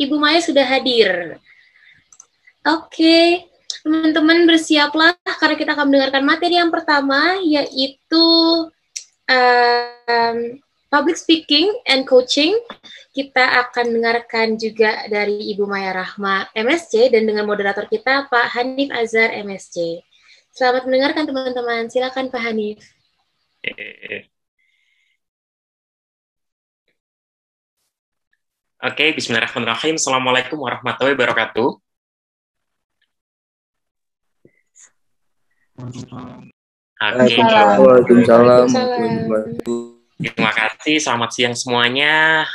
Ibu Maya sudah hadir. Oke, teman-teman bersiaplah karena kita akan mendengarkan materi yang pertama, yaitu public speaking and coaching. Kita akan dengarkan juga dari Ibu Maya Rahma, MSc, dan dengan moderator kita, Pak Hanif Azhar, MSc. Selamat mendengarkan, teman-teman. Silakan, Pak Hanif. Oke, bismillahirrahmanirrahim. Assalamualaikum warahmatullahi wabarakatuh. Oke. Waalaikumsalam. Terima kasih. Selamat siang semuanya.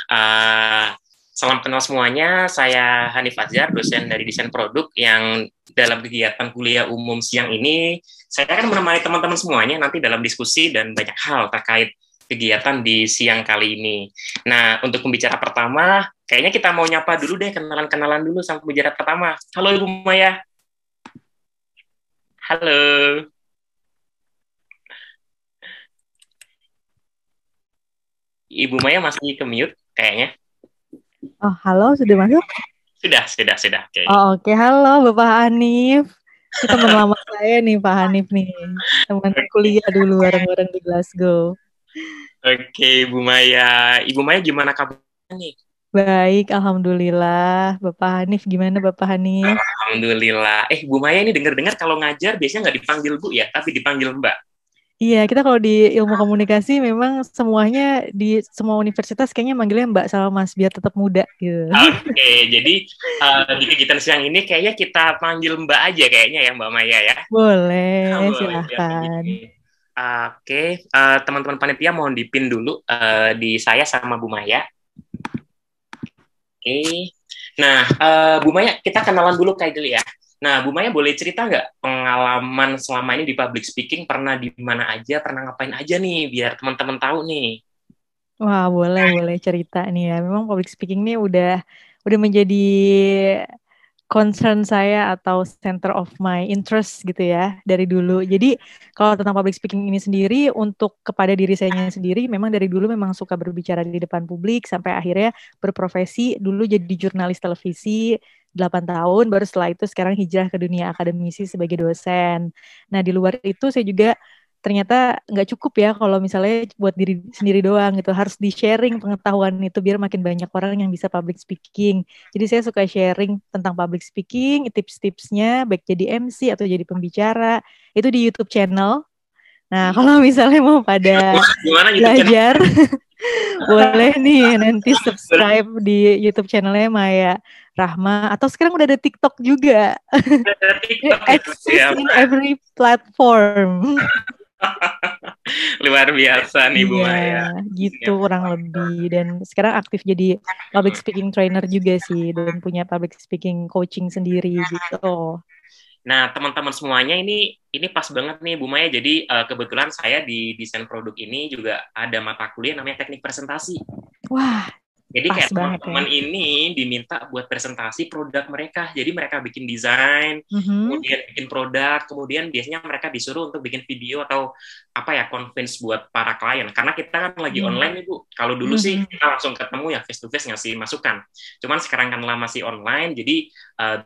Salam kenal semuanya. Saya Hanif Azhar, dosen dari desain produk yang dalam kegiatan kuliah umum siang ini saya akan menemani teman-teman semuanya nanti dalam diskusi dan banyak hal terkait kegiatan di siang kali ini. Nah, untuk pembicara pertama, kayaknya kita mau nyapa dulu deh, kenalan-kenalan dulu sama pembicara pertama. Halo Ibu Maya. Halo. Ibu Maya masih ke mute kayaknya. Oh, halo, sudah masuk? Sudah. Okay. Oh, oke. Halo, Bapak Hanif. Ini teman lama saya nih, Pak Hanif nih. Teman kuliah dulu bareng-bareng di Glasgow. Oke, Ibu Maya. Ibu Maya gimana kabarnya nih? Baik, alhamdulillah. Bapak Hanif, gimana Bapak Hanif? Alhamdulillah. Bu Maya ini dengar-dengar kalau ngajar biasanya nggak dipanggil Bu ya, tapi dipanggil Mbak. Iya, kita kalau di ilmu komunikasi memang semuanya di semua universitas kayaknya manggilnya Mbak sama Mas biar tetap muda gitu. Oke, jadi di kegiatan siang ini kayaknya kita panggil Mbak aja kayaknya ya Mbak Maya ya. Boleh, silahkan. Oke, teman-teman panitia mohon dipin dulu di saya sama Bu Maya. Oke. Nah, Bu Maya, kita kenalan dulu kayak dulu ya. Nah, Bu Maya boleh cerita nggak pengalaman selama ini di public speaking, pernah di mana aja, pernah ngapain aja nih, biar teman-teman tahu nih. Wah, boleh cerita nih ya. Memang public speaking nih udah menjadi concern saya atau center of my interest gitu ya dari dulu. Jadi kalau tentang public speaking ini sendiri untuk kepada diri saya sendiri memang dari dulu memang suka berbicara di depan publik sampai akhirnya berprofesi dulu jadi jurnalis televisi 8 tahun, baru setelah itu sekarang hijrah ke dunia akademisi sebagai dosen. Nah, di luar itu saya juga ternyata nggak cukup ya kalau misalnya buat diri sendiri doang gitu, harus di-sharing pengetahuan itu biar makin banyak orang yang bisa public speaking. Jadi saya suka sharing tentang public speaking, tips-tipsnya, baik jadi MC atau jadi pembicara, itu di YouTube channel. Nah, kalau misalnya mau pada belajar, boleh nih nanti subscribe di YouTube channelnya Maya Rahma, atau sekarang udah ada TikTok juga. Access in every platform. Luar biasa nih Bu Maya. Gitu kurang lebih. Dan sekarang aktif jadi public speaking trainer juga sih, dan punya public speaking coaching sendiri gitu. Nah, teman-teman semuanya ini pas banget nih Bu Maya. Jadi kebetulan saya di desain produk ini juga ada mata kuliah namanya teknik presentasi. Wah, jadi kayak teman-teman ini diminta buat presentasi produk mereka. Jadi mereka bikin desain, kemudian bikin produk, kemudian biasanya mereka disuruh untuk bikin video atau convince buat para klien. Karena kita kan lagi online nih Bu. Kalau dulu sih kita langsung ketemu ya face to face ngasih masukan. Cuman sekarang kan masih online, jadi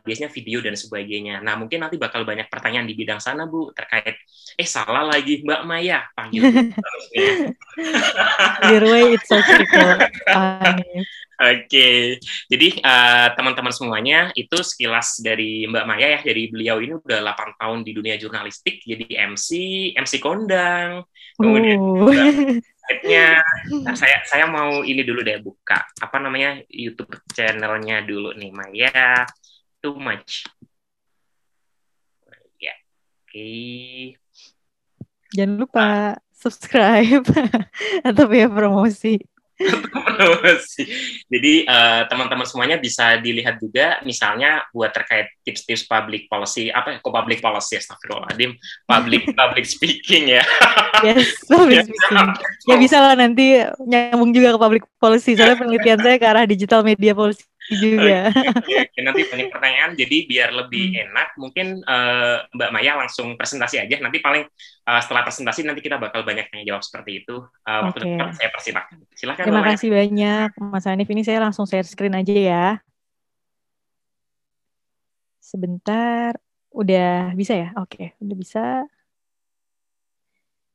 biasanya video dan sebagainya. Nah, mungkin nanti bakal banyak pertanyaan di bidang sana Bu terkait salah lagi Mbak Maya panggil terusnya. Either way it's okay kok. Oke, jadi teman-teman semuanya itu sekilas dari Mbak Maya ya, dari beliau ini udah 8 tahun di dunia jurnalistik, jadi MC kondang, kemudian saya mau ini dulu deh buka YouTube channelnya dulu nih Maya Too Much. Ya, oke. Jangan lupa subscribe atau biaya promosi. Jadi teman-teman semuanya bisa dilihat juga, misalnya buat terkait tips-tips public policy, public policy, astagfirullahaladzim, public speaking ya. Yes, public speaking. Ya bisa lah nanti nyambung juga ke public policy, soalnya penelitian saya ke arah digital media policy juga. Oke, nanti banyak pertanyaan, jadi biar lebih enak, mungkin Mbak Maya langsung presentasi aja, nanti paling setelah presentasi nanti kita bakal banyak tanya jawab seperti itu. Waktu depan saya persilahkan. Silakan. Terima kasih banyak Mas Hanif, ini saya langsung share screen aja ya. Sebentar, udah bisa ya? Oke, udah bisa.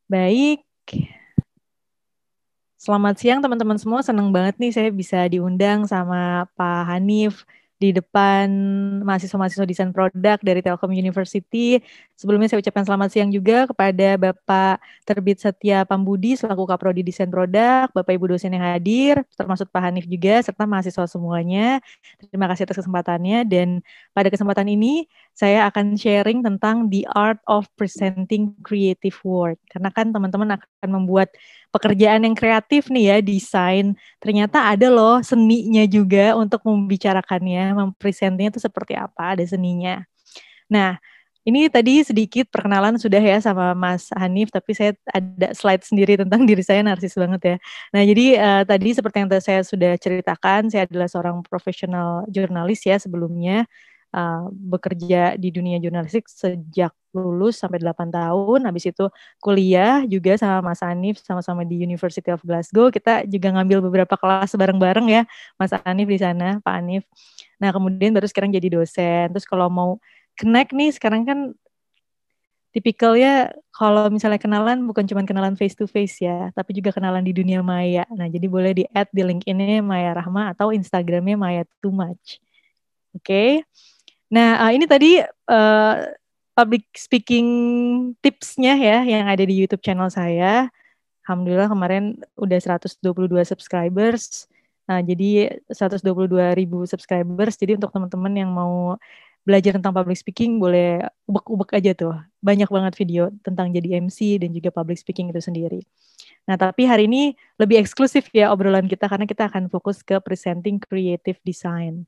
Baik. Selamat siang teman-teman semua, senang banget nih saya bisa diundang sama Pak Hanif di depan mahasiswa-mahasiswa desain produk dari Telkom University. Sebelumnya saya ucapkan selamat siang juga kepada Bapak Terbit Setia Pambudi selaku Kaprodi Desain Produk, Bapak Ibu dosen yang hadir, termasuk Pak Hanif juga, serta mahasiswa semuanya. Terima kasih atas kesempatannya, dan pada kesempatan ini saya akan sharing tentang the art of presenting creative work. Karena kan teman-teman akan membuat pekerjaan yang kreatif nih ya, desain, ternyata ada loh seninya juga untuk membicarakannya, mempresentnya itu seperti apa, ada seninya. Nah, ini tadi sedikit perkenalan sudah ya sama Mas Hanif, tapi saya ada slide sendiri tentang diri saya, narsis banget ya. Nah, jadi tadi seperti yang saya sudah ceritakan, saya adalah seorang profesional jurnalis ya sebelumnya, bekerja di dunia jurnalistik sejak lulus sampai 8 tahun, habis itu kuliah juga sama Mas Hanif, sama-sama di University of Glasgow, kita juga ngambil beberapa kelas bareng-bareng ya, Mas Hanif di sana, Pak Hanif. Nah, kemudian baru sekarang jadi dosen. Terus kalau mau connect nih, sekarang kan tipikalnya kalau misalnya kenalan bukan cuma kenalan face to face ya, tapi juga kenalan di dunia maya. Nah, jadi boleh di-add di LinkedIn-nya Maya Rahma atau Instagram-nya Maya Too Much. Oke. Nah, ini tadi public speaking tips-nya ya yang ada di YouTube channel saya. Alhamdulillah kemarin udah 122 subscribers. Nah, jadi 122.000 subscribers. Jadi untuk teman-teman yang mau belajar tentang public speaking boleh ubek-ubek aja tuh. Banyak banget video tentang jadi MC dan juga public speaking itu sendiri. Nah, tapi hari ini lebih eksklusif ya obrolan kita karena kita akan fokus ke presenting creative design.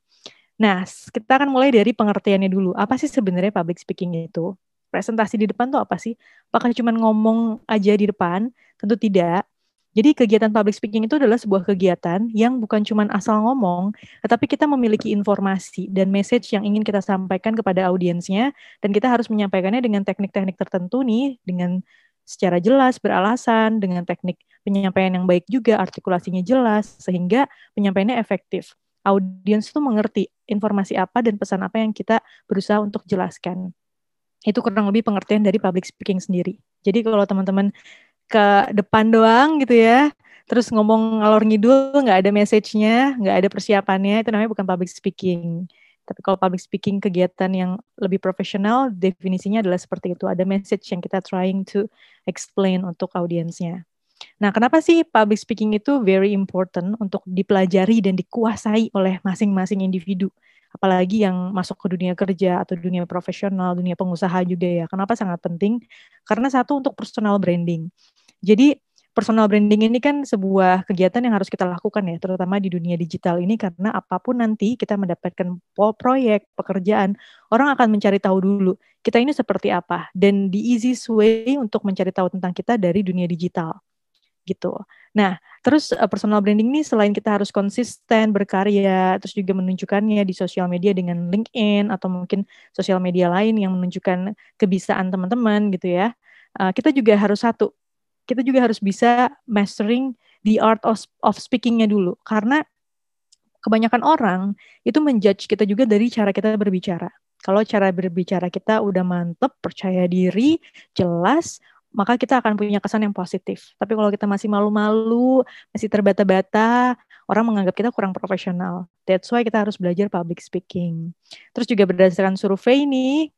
Nah, kita akan mulai dari pengertiannya dulu. Apa sih sebenarnya public speaking itu? Presentasi di depan tuh apa sih? Apakah cuma ngomong aja di depan? Tentu tidak. Jadi kegiatan public speaking itu adalah sebuah kegiatan yang bukan cuma asal ngomong, tetapi kita memiliki informasi dan message yang ingin kita sampaikan kepada audiensnya, dan kita harus menyampaikannya dengan teknik-teknik tertentu nih, dengan secara jelas, beralasan, dengan teknik penyampaian yang baik juga, artikulasinya jelas, sehingga penyampaiannya efektif. Audiens itu mengerti informasi apa dan pesan apa yang kita berusaha untuk jelaskan. Itu kurang lebih pengertian dari public speaking sendiri. Jadi kalau teman-teman ke depan doang gitu ya, terus ngomong ngalor ngidul, nggak ada message-nya, nggak ada persiapannya, itu namanya bukan public speaking. Tapi kalau public speaking kegiatan yang lebih profesional, definisinya adalah seperti itu. Ada message yang kita trying to explain untuk audiensnya. Nah, kenapa sih public speaking itu very important untuk dipelajari dan dikuasai oleh masing-masing individu? Apalagi yang masuk ke dunia kerja atau dunia profesional, dunia pengusaha juga ya. Kenapa sangat penting? Karena satu, untuk personal branding. Jadi personal branding ini kan sebuah kegiatan yang harus kita lakukan ya, terutama di dunia digital ini, karena apapun nanti kita mendapatkan proyek, pekerjaan, orang akan mencari tahu dulu kita ini seperti apa. Dan the easiest way untuk mencari tahu tentang kita dari dunia digital. Gitu. Nah, terus personal branding ini selain kita harus konsisten berkarya, terus juga menunjukkannya di sosial media dengan LinkedIn atau mungkin sosial media lain yang menunjukkan kebiasaan teman-teman gitu ya. Kita juga harus kita juga harus bisa mastering the art of speaking-nya dulu, karena kebanyakan orang itu menjudge kita juga dari cara kita berbicara. Kalau cara berbicara kita udah mantep, percaya diri, jelas, maka kita akan punya kesan yang positif. Tapi kalau kita masih malu-malu, masih terbata-bata, orang menganggap kita kurang profesional. That's why kita harus belajar public speaking. Terus juga berdasarkan survei ini,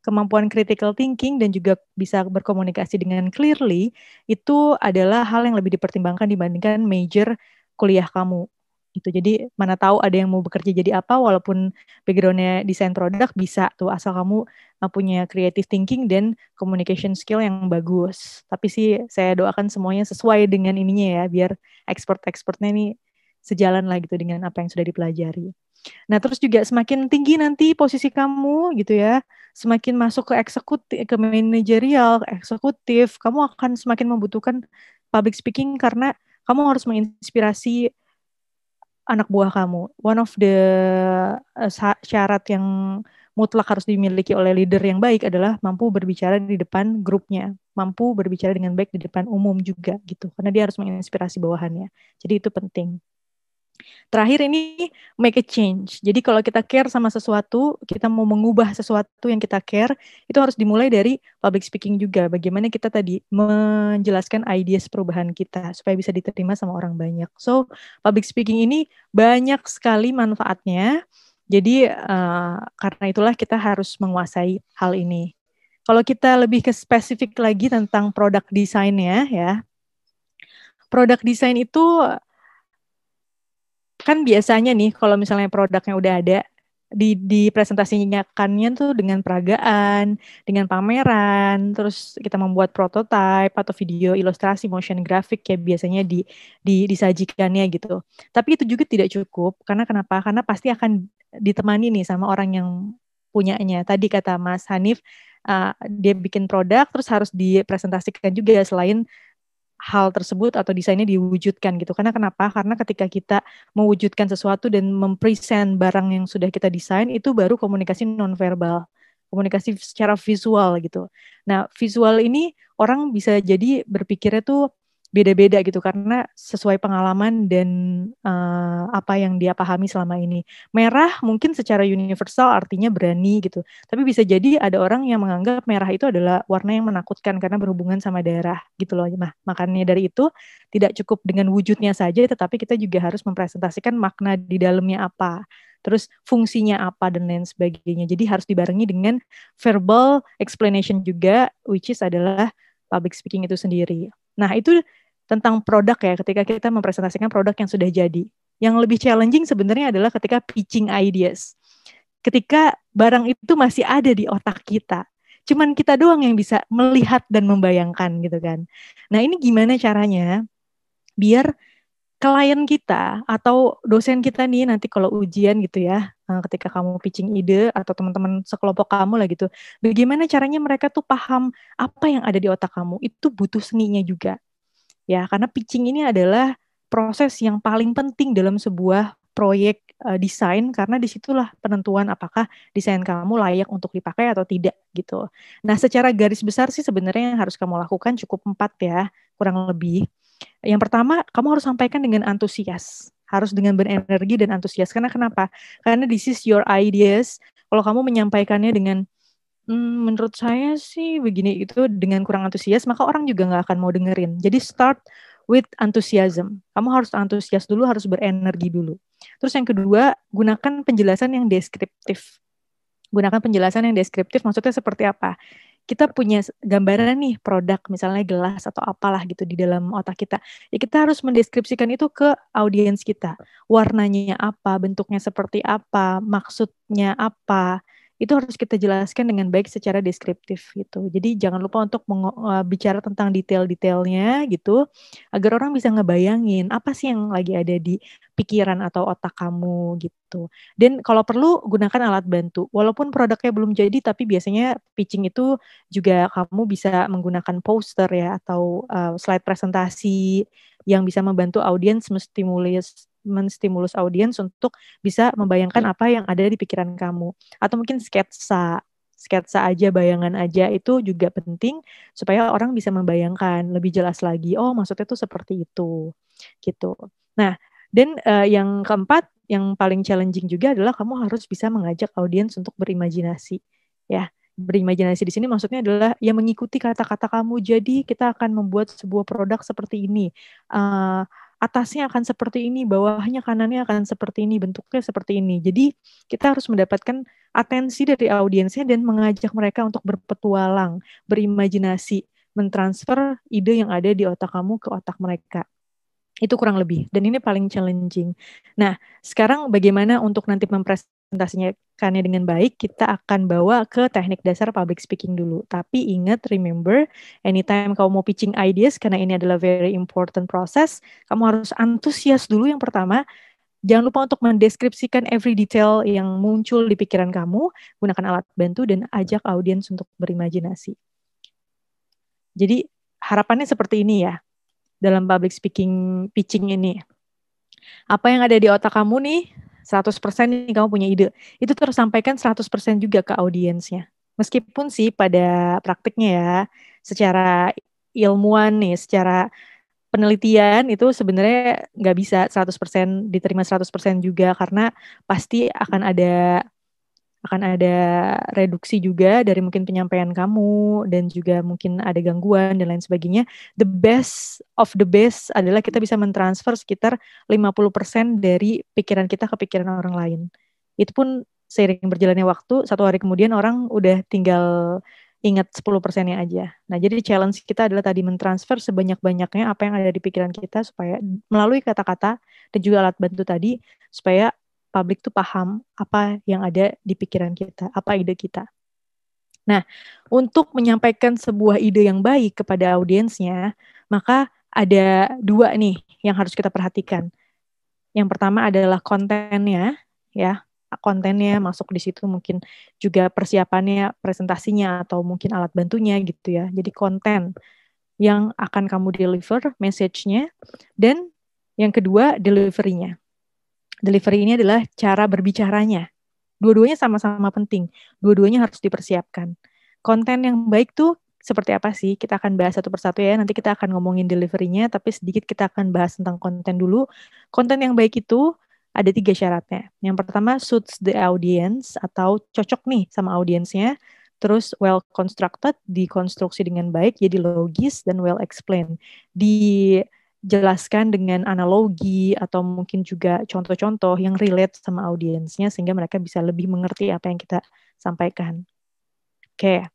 kemampuan critical thinking dan juga bisa berkomunikasi dengan clearly, itu adalah hal yang lebih dipertimbangkan dibandingkan major kuliah kamu. Gitu. Jadi mana tahu ada yang mau bekerja jadi apa, walaupun background-nya desain produk, bisa tuh asal kamu punya creative thinking dan communication skill yang bagus. Tapi sih saya doakan semuanya sesuai dengan ininya ya, biar expert-expertnya ini sejalan lah gitu dengan apa yang sudah dipelajari. Nah, terus juga semakin tinggi nanti posisi kamu gitu ya, semakin masuk ke eksekutif, ke manajerial, eksekutif, kamu akan semakin membutuhkan public speaking karena kamu harus menginspirasi anak buah kamu. One of the syarat yang mutlak harus dimiliki oleh leader yang baik adalah mampu berbicara di depan grupnya, mampu berbicara dengan baik di depan umum juga gitu, karena dia harus menginspirasi bawahannya. Jadi itu penting. Terakhir ini make a change. Jadi kalau kita care sama sesuatu, kita mau mengubah sesuatu yang kita care, itu harus dimulai dari public speaking juga. Bagaimana kita tadi menjelaskan ideas perubahan kita supaya bisa diterima sama orang banyak. So, public speaking ini banyak sekali manfaatnya. Jadi karena itulah kita harus menguasai hal ini. Kalau kita lebih ke spesifik lagi tentang produk desainnya ya. Produk desain itu kan biasanya nih kalau misalnya produknya udah ada di presentasikannya tuh dengan peragaan, dengan pameran, terus kita membuat prototype atau video ilustrasi motion graphic kayak biasanya disajikannya gitu. Tapi itu juga tidak cukup karena kenapa? Karena pasti akan ditemani nih sama orang yang punyanya. Tadi kata Mas Hanif, dia bikin produk terus harus dipresentasikan juga selain hal tersebut atau desainnya diwujudkan gitu. Karena kenapa? Karena ketika kita mewujudkan sesuatu dan mempresent barang yang sudah kita desain, itu baru komunikasi nonverbal, komunikasi secara visual gitu. Nah, visual ini orang bisa jadi berpikirnya tuh beda-beda gitu karena sesuai pengalaman dan apa yang dia pahami selama ini. Merah mungkin secara universal artinya berani gitu. Tapi bisa jadi ada orang yang menganggap merah itu adalah warna yang menakutkan karena berhubungan sama darah gitu loh. Makanya dari itu tidak cukup dengan wujudnya saja tetapi kita juga harus mempresentasikan makna di dalamnya apa. Terus fungsinya apa dan lain sebagainya. Jadi harus dibarengi dengan verbal explanation juga which is adalah public speaking itu sendiri. Nah, itu tentang produk ya, ketika kita mempresentasikan produk yang sudah jadi. Yang lebih challenging sebenarnya adalah ketika pitching ideas. Ketika barang itu masih ada di otak kita. Cuman kita doang yang bisa melihat dan membayangkan gitu kan. Nah, ini gimana caranya biar klien kita atau dosen kita nih nanti kalau ujian gitu ya, ketika kamu pitching ide atau teman-teman sekelompok kamu lah gitu, bagaimana caranya mereka tuh paham apa yang ada di otak kamu, itu butuh seninya juga. Ya, karena pitching ini adalah proses yang paling penting dalam sebuah proyek desain karena disitulah penentuan apakah desain kamu layak untuk dipakai atau tidak gitu. Nah, secara garis besar sih sebenarnya yang harus kamu lakukan cukup 4 ya, kurang lebih. Yang pertama, kamu harus sampaikan dengan antusias. Harus dengan berenergi dan antusias. Karena kenapa? Karena this is your ideas. Kalau kamu menyampaikannya dengan menurut saya sih begini itu dengan kurang antusias, maka orang juga nggak akan mau dengerin. Jadi start with enthusiasm. Kamu harus antusias dulu, harus berenergi dulu. Terus yang kedua, gunakan penjelasan yang deskriptif. Gunakan penjelasan yang deskriptif maksudnya seperti apa? Kita punya gambaran nih produk misalnya gelas atau apalah gitu di dalam otak kita. Ya kita harus mendeskripsikan itu ke audiens kita. Warnanya apa, bentuknya seperti apa, maksudnya apa. Itu harus kita jelaskan dengan baik secara deskriptif gitu. Jadi jangan lupa untuk bicara tentang detail-detailnya gitu agar orang bisa ngebayangin apa sih yang lagi ada di pikiran atau otak kamu gitu. Dan kalau perlu gunakan alat bantu. Walaupun produknya belum jadi tapi biasanya pitching itu juga kamu bisa menggunakan poster ya atau slide presentasi yang bisa membantu audiens menstimulus audiens untuk bisa membayangkan apa yang ada di pikiran kamu. Atau mungkin sketsa aja, bayangan aja itu juga penting supaya orang bisa membayangkan lebih jelas lagi. Oh, maksudnya tuh seperti itu. Gitu. Nah, dan yang keempat, yang paling challenging juga adalah kamu harus bisa mengajak audiens untuk berimajinasi. Ya, berimajinasi di sini maksudnya adalah ya mengikuti kata-kata kamu. Jadi kita akan membuat sebuah produk seperti ini. Atasnya akan seperti ini, bawahnya kanannya akan seperti ini, bentuknya seperti ini. Jadi kita harus mendapatkan atensi dari audiensnya dan mengajak mereka untuk berpetualang, berimajinasi, mentransfer ide yang ada di otak kamu ke otak mereka. Itu kurang lebih. Dan ini paling challenging. Nah, sekarang bagaimana untuk nanti mempresentasikannya dengan baik, kita akan bawa ke teknik dasar public speaking dulu. Tapi ingat, remember, anytime kamu mau pitching ideas, karena ini adalah very important process, kamu harus antusias dulu yang pertama. Jangan lupa untuk mendeskripsikan every detail yang muncul di pikiran kamu, gunakan alat bantu, dan ajak audiens untuk berimajinasi. Jadi, harapannya seperti ini ya. Dalam public speaking pitching ini. Apa yang ada di otak kamu nih, 100% nih kamu punya ide. Itu tersampaikan 100% juga ke audiensnya. Meskipun sih pada praktiknya ya, secara ilmuwan nih, secara penelitian itu sebenarnya nggak bisa 100% diterima 100% juga, karena pasti akan ada reduksi juga dari mungkin penyampaian kamu, dan juga mungkin ada gangguan dan lain sebagainya. The best of the best adalah kita bisa mentransfer sekitar 50% dari pikiran kita ke pikiran orang lain. Itu pun seiring berjalannya waktu, 1 hari kemudian orang udah tinggal ingat 10%-nya aja. Nah, jadi challenge kita adalah tadi mentransfer sebanyak-banyaknya apa yang ada di pikiran kita, supaya melalui kata-kata dan juga alat bantu tadi, supaya publik tuh paham apa yang ada di pikiran kita, apa ide kita. Nah, untuk menyampaikan sebuah ide yang baik kepada audiensnya, maka ada 2 nih yang harus kita perhatikan. Yang pertama adalah kontennya, ya. Kontennya masuk di situ, mungkin juga persiapannya, presentasinya, atau mungkin alat bantunya gitu ya. Jadi konten yang akan kamu deliver, message-nya, dan yang kedua delivery-nya. Delivery ini adalah cara berbicaranya. Dua-duanya sama-sama penting. Dua-duanya harus dipersiapkan. Konten yang baik tuh seperti apa sih? Kita akan bahas satu persatu ya. Nanti kita akan ngomongin delivery-nya, tapi sedikit kita akan bahas tentang konten dulu. Konten yang baik itu ada 3 syaratnya. Yang pertama, suits the audience, atau cocok nih sama audiensnya. Terus well constructed, dikonstruksi dengan baik, jadi logis, dan well explained. Jelaskan dengan analogi atau mungkin juga contoh-contoh yang relate sama audiensnya, sehingga mereka bisa lebih mengerti apa yang kita sampaikan. Oke.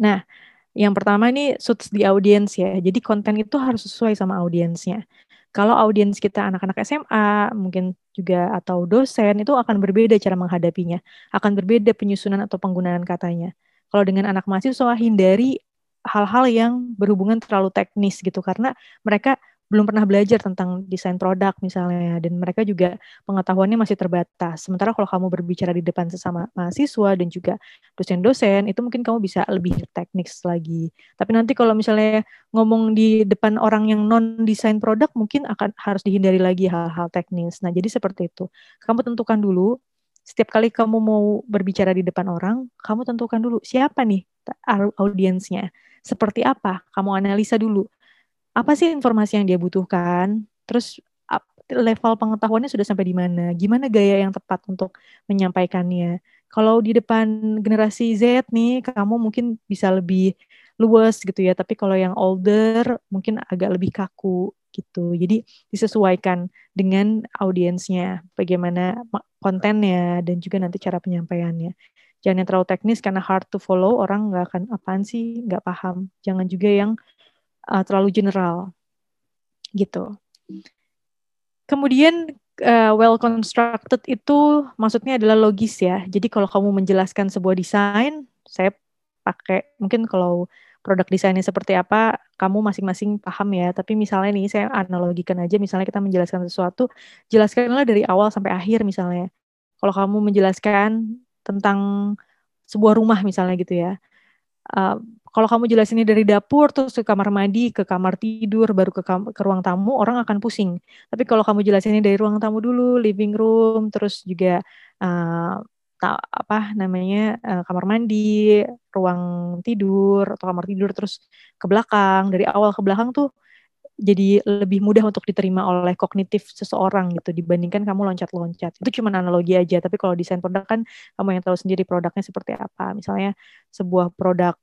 Nah, yang pertama ini suits the audience ya. Jadi konten itu harus sesuai sama audiensnya. Kalau audiens kita anak-anak SMA, mungkin juga atau dosen, itu akan berbeda cara menghadapinya. Akan berbeda penyusunan atau penggunaan katanya. Kalau dengan anak mahasiswa, hindari hal-hal yang berhubungan terlalu teknis gitu, karena mereka belum pernah belajar tentang desain produk misalnya, dan mereka juga pengetahuannya masih terbatas. Sementara kalau kamu berbicara di depan sesama mahasiswa dan juga dosen-dosen, itu mungkin kamu bisa lebih teknis lagi. Tapi nanti kalau misalnya ngomong di depan orang yang non-desain produk, mungkin akan harus dihindari lagi hal-hal teknis. Nah, jadi seperti itu. Kamu tentukan dulu, setiap kali kamu mau berbicara di depan orang, kamu tentukan dulu siapa nih audiensnya, seperti apa, kamu analisa dulu. Apa sih informasi yang dia butuhkan, terus level pengetahuannya sudah sampai di mana, gimana gaya yang tepat untuk menyampaikannya. Kalau di depan generasi Z nih, kamu mungkin bisa lebih luas gitu ya, tapi kalau yang older mungkin agak lebih kaku gitu. Jadi disesuaikan dengan audiensnya, bagaimana kontennya, dan juga nanti cara penyampaiannya. Jangan yang terlalu teknis karena hard to follow, orang nggak akan apaan sih, nggak paham. Jangan juga yang terlalu general gitu. Kemudian well constructed itu maksudnya adalah logis ya. Jadi kalau kamu menjelaskan sebuah desain, saya pakai mungkin kalau produk desainnya seperti apa, kamu masing-masing paham ya. Tapi misalnya nih saya analogikan aja, misalnya kita menjelaskan sesuatu, jelaskanlah dari awal sampai akhir misalnya. Kalau kamu menjelaskan tentang sebuah rumah misalnya gitu ya. Kalau kamu jelasinnya dari dapur, terus ke kamar mandi, ke kamar tidur, baru ke ruang tamu, orang akan pusing. Tapi kalau kamu jelasinnya dari ruang tamu dulu, living room, terus juga kamar mandi, ruang tidur atau kamar tidur, terus ke belakang, dari awal ke belakang tuh jadi lebih mudah untuk diterima oleh kognitif seseorang gitu, dibandingkan kamu loncat-loncat. Itu cuma analogi aja, tapi kalau desain produk kan kamu yang tahu sendiri produknya seperti apa. Misalnya sebuah produk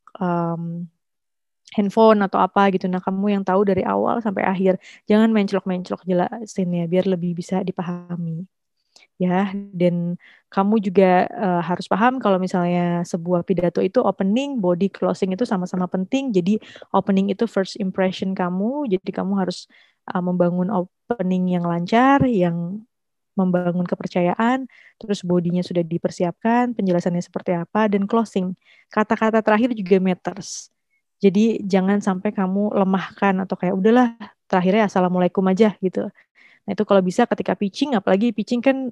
handphone atau apa gitu, nah kamu yang tahu dari awal sampai akhir. Jangan menclok-menclok jelasinnya, biar lebih bisa dipahami. Ya, dan kamu juga harus paham kalau misalnya sebuah pidato itu opening, body, closing itu sama-sama penting. Jadi opening itu first impression kamu, jadi kamu harus membangun opening yang lancar, yang membangun kepercayaan, terus bodinya sudah dipersiapkan, penjelasannya seperti apa, dan closing. Kata-kata terakhir juga matters. Jadi jangan sampai kamu lemahkan atau kayak udahlah terakhirnya assalamualaikum aja gitu. Nah itu kalau bisa ketika pitching, apalagi pitching kan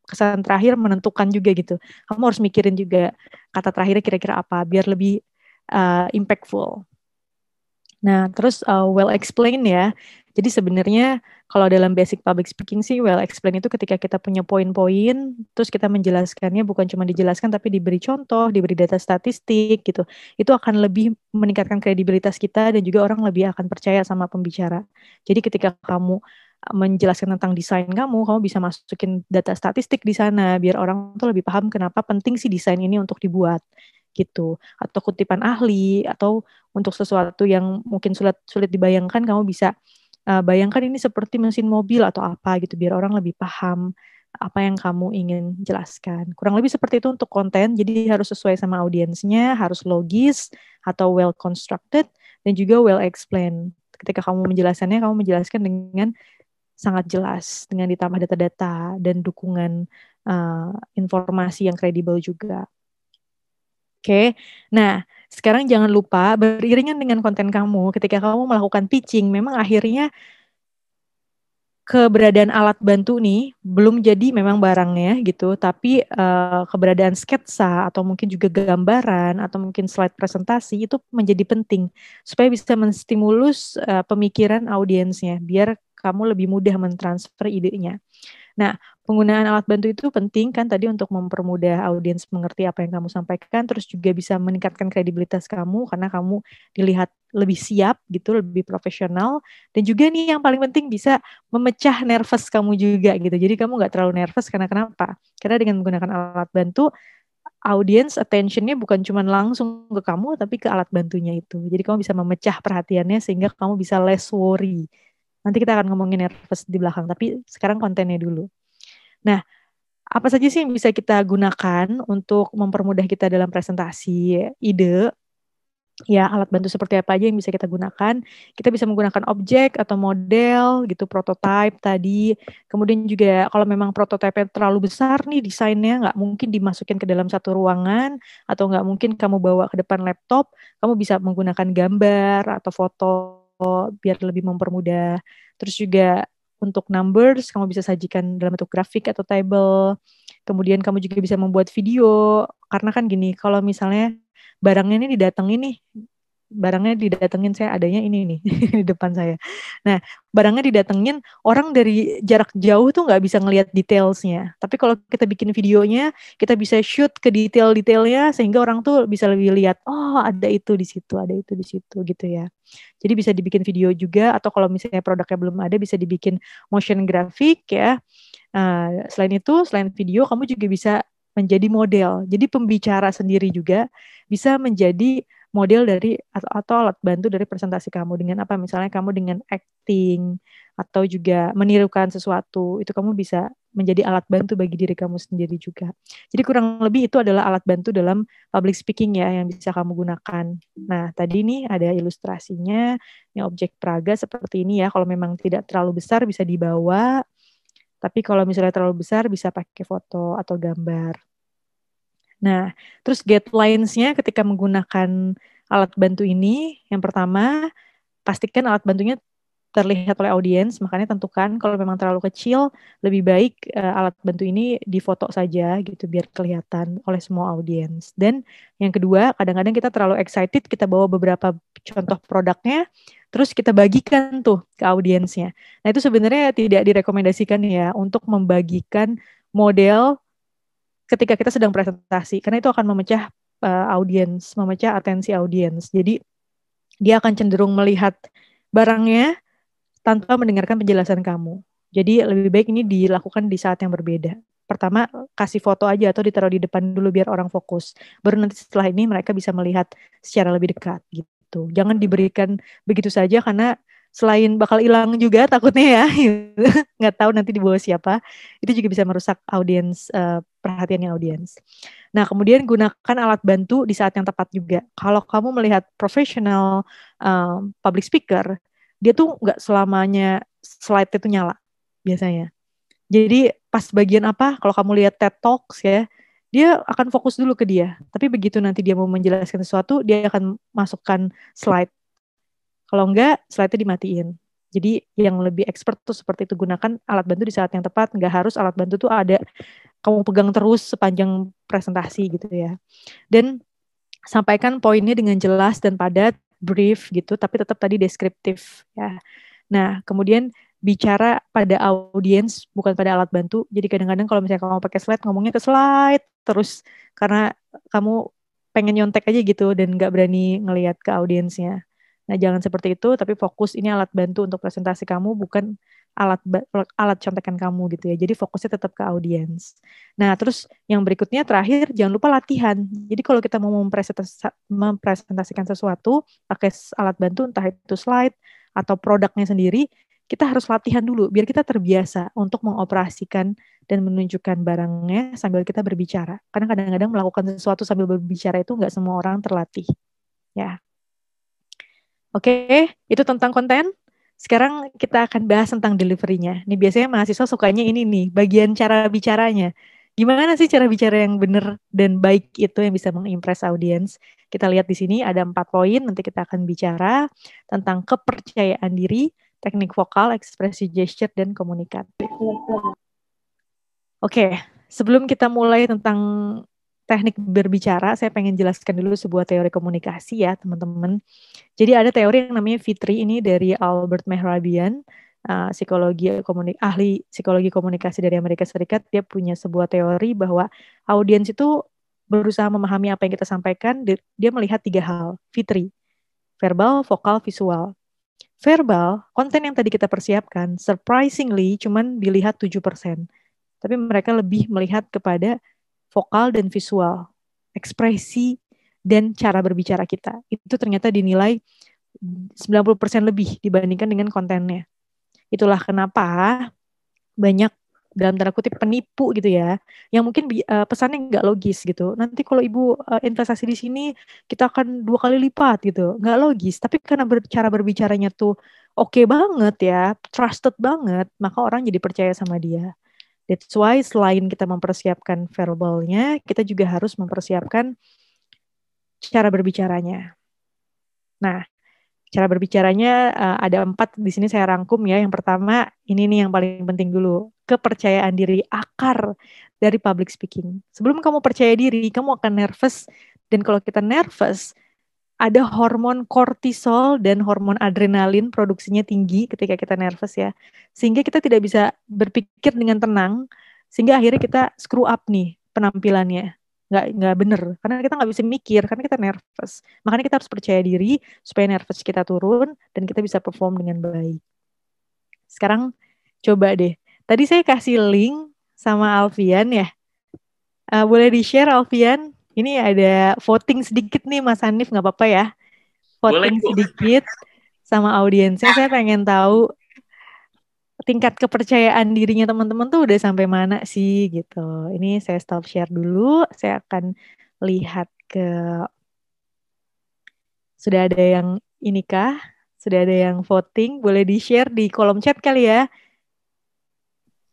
kesan terakhir menentukan juga gitu. Kamu harus mikirin juga kata terakhirnya kira-kira apa biar lebih impactful. Nah terus well explained ya. Jadi sebenarnya kalau dalam basic public speaking sih well explain itu ketika kita punya poin-poin, terus kita menjelaskannya bukan cuma dijelaskan tapi diberi contoh, diberi data statistik gitu. Itu akan lebih meningkatkan kredibilitas kita dan juga orang lebih akan percaya sama pembicara. Jadi ketika kamu menjelaskan tentang desain kamu bisa masukin data statistik di sana biar orang tuh lebih paham kenapa penting sih desain ini untuk dibuat gitu. Atau kutipan ahli atau untuk sesuatu yang mungkin sulit dibayangkan, kamu bisa bayangkan ini seperti mesin mobil atau apa gitu biar orang lebih paham apa yang kamu ingin jelaskan. Kurang lebih seperti itu untuk konten, jadi harus sesuai sama audiensnya, harus logis atau well constructed dan juga well explained. Ketika kamu menjelaskannya, kamu menjelaskan dengan sangat jelas dengan ditambah data-data dan dukungan informasi yang kredibel juga. Oke, nah sekarang jangan lupa beriringan dengan konten kamu ketika kamu melakukan pitching, memang akhirnya keberadaan alat bantu nih belum jadi memang barangnya gitu, tapi keberadaan sketsa atau mungkin juga gambaran atau mungkin slide presentasi itu menjadi penting supaya bisa menstimulus pemikiran audiensnya biar kamu lebih mudah mentransfer idenya. Nah, penggunaan alat bantu itu penting kan tadi untuk mempermudah audiens mengerti apa yang kamu sampaikan, terus juga bisa meningkatkan kredibilitas kamu karena kamu dilihat lebih siap gitu, lebih profesional, dan juga nih yang paling penting bisa memecah nervous kamu juga gitu. Jadi kamu nggak terlalu nervous karena kenapa? Karena dengan menggunakan alat bantu, audience attention-nya bukan cuma langsung ke kamu, tapi ke alat bantunya itu. Jadi kamu bisa memecah perhatiannya sehingga kamu bisa less worry. Nanti kita akan ngomongin nervous di belakang, tapi sekarang kontennya dulu. Nah, apa saja sih yang bisa kita gunakan untuk mempermudah kita dalam presentasi ide? Ya, alat bantu seperti apa aja yang bisa kita gunakan? Kita bisa menggunakan objek atau model gitu, prototype tadi. Kemudian juga kalau memang prototype terlalu besar nih desainnya, nggak mungkin dimasukin ke dalam satu ruangan, atau nggak mungkin kamu bawa ke depan laptop, kamu bisa menggunakan gambar atau foto biar lebih mempermudah. Terus juga untuk numbers, kamu bisa sajikan dalam bentuk grafik atau table. Kemudian kamu juga bisa membuat video, karena kan gini, kalau misalnya barangnya didatengin saya adanya ini nih di depan saya. Nah, barangnya didatengin, orang dari jarak jauh tuh nggak bisa ngelihat detailsnya. Tapi kalau kita bikin videonya, kita bisa shoot ke detail-detailnya sehingga orang tuh bisa lebih lihat, oh ada itu di situ, ada itu di situ gitu ya. Jadi bisa dibikin video juga, atau kalau misalnya produknya belum ada bisa dibikin motion grafik ya. Selain itu, selain video, kamu juga bisa menjadi model. Jadi pembicara sendiri juga bisa menjadi model dari atau alat bantu dari presentasi kamu dengan apa? Misalnya kamu dengan acting atau juga menirukan sesuatu, itu kamu bisa menjadi alat bantu bagi diri kamu sendiri juga. Jadi kurang lebih itu adalah alat bantu dalam public speaking ya yang bisa kamu gunakan. Nah, tadi nih ada ilustrasinya, ini objek peraga seperti ini ya. Kalau memang tidak terlalu besar bisa dibawa. Tapi kalau misalnya terlalu besar bisa pakai foto atau gambar. Nah, terus guidelines-nya ketika menggunakan alat bantu ini, yang pertama, pastikan alat bantunya terlihat oleh audiens, makanya tentukan kalau memang terlalu kecil, lebih baik alat bantu ini difoto saja gitu biar kelihatan oleh semua audiens. Dan yang kedua, kadang-kadang kita terlalu excited, kita bawa beberapa contoh produknya, terus kita bagikan tuh ke audiensnya. Nah itu sebenarnya tidak direkomendasikan ya untuk membagikan model ketika kita sedang presentasi, karena itu akan memecah audiens, memecah atensi audiens. Jadi dia akan cenderung melihat barangnya tanpa mendengarkan penjelasan kamu. Jadi lebih baik ini dilakukan di saat yang berbeda. Pertama, kasih foto aja atau ditaruh di depan dulu biar orang fokus. Baru nanti setelah ini mereka bisa melihat secara lebih dekat gitu. Jangan diberikan begitu saja karena selain bakal hilang juga takutnya ya. Nggak tahu nanti dibawa siapa. Itu juga bisa merusak audiens, perhatiannya audiens. Nah, kemudian gunakan alat bantu di saat yang tepat juga. Kalau kamu melihat profesional public speaker, dia tuh nggak selamanya slide itu nyala biasanya. Jadi pas bagian apa, kalau kamu lihat TED Talks ya, dia akan fokus dulu ke dia. Tapi begitu nanti dia mau menjelaskan sesuatu, dia akan masukkan slide. Kalau enggak, slide-nya dimatiin. Jadi yang lebih expert tuh seperti itu, gunakan alat bantu di saat yang tepat. Nggak harus alat bantu tuh ada, kamu pegang terus sepanjang presentasi gitu ya. Dan sampaikan poinnya dengan jelas dan padat, brief gitu, tapi tetap tadi deskriptif ya. Nah, kemudian bicara pada audiens bukan pada alat bantu. Jadi kadang-kadang kalau misalnya kamu pakai slide, ngomongnya ke slide terus karena kamu pengen nyontek aja gitu dan nggak berani ngelihat ke audiensnya. Nah, jangan seperti itu, tapi fokus ini alat bantu untuk presentasi kamu, bukan alat contekan kamu gitu ya. Jadi fokusnya tetap ke audiens. Nah, terus yang berikutnya terakhir, jangan lupa latihan. Jadi kalau kita mau mempresentasikan sesuatu pakai alat bantu, entah itu slide atau produknya sendiri, kita harus latihan dulu biar kita terbiasa untuk mengoperasikan dan menunjukkan barangnya sambil kita berbicara. Karena kadang-kadang melakukan sesuatu sambil berbicara itu nggak semua orang terlatih. Ya. Oke, itu tentang konten. Sekarang kita akan bahas tentang delivery-nya. Ini biasanya mahasiswa sukanya ini nih, bagian cara bicaranya. Gimana sih cara bicara yang benar dan baik itu yang bisa mengimpress audiens? Kita lihat di sini ada 4 poin, nanti kita akan bicara tentang kepercayaan diri, teknik vokal, ekspresi gesture, dan komunikatif. Oke, sebelum kita mulai tentang teknik berbicara, saya pengen jelaskan dulu sebuah teori komunikasi ya, teman-teman. Jadi ada teori yang namanya Fitri, ini dari Albert Mehrabian, ahli psikologi komunikasi dari Amerika Serikat. Dia punya sebuah teori bahwa audiens itu berusaha memahami apa yang kita sampaikan. Dia melihat 3 hal, Fitri, verbal, vokal, visual. Verbal, konten yang tadi kita persiapkan, surprisingly cuman dilihat 7%. Tapi mereka lebih melihat kepada vokal dan visual, ekspresi dan cara berbicara kita. Itu ternyata dinilai 90% lebih dibandingkan dengan kontennya. Itulah kenapa banyak dalam tanda kutip penipu gitu ya, yang mungkin pesannya nggak logis gitu. Nanti kalau ibu investasi di sini, kita akan 2 kali lipat gitu. Nggak logis, tapi karena cara berbicaranya tuh oke banget ya, trusted banget, maka orang jadi percaya sama dia. That's why selain kita mempersiapkan verbalnya, kita juga harus mempersiapkan cara berbicaranya. Nah, cara berbicaranya ada 4 di sini saya rangkum ya. Yang pertama, ini nih yang paling penting dulu. Kepercayaan diri, akar dari public speaking. Sebelum kamu percaya diri, kamu akan nervous. Dan kalau kita nervous, ada hormon kortisol dan hormon adrenalin produksinya tinggi ketika kita nervous ya. Sehingga kita tidak bisa berpikir dengan tenang. Sehingga akhirnya kita screw up nih penampilannya. Nggak bener. Karena kita nggak bisa mikir, karena kita nervous. Makanya kita harus percaya diri supaya nervous kita turun dan kita bisa perform dengan baik. Sekarang coba deh. Tadi saya kasih link sama Alfian ya. Boleh di-share Alfian? Ini ada voting sedikit nih Mas Hanif, nggak apa-apa ya? Voting sedikit sama audiensnya. Saya pengen tahu tingkat kepercayaan dirinya teman-teman tuh udah sampai mana sih gitu. Ini saya stop share dulu. Saya akan lihat ke... Sudah ada yang inikah? Sudah ada yang voting? Boleh di-share di kolom chat kali ya?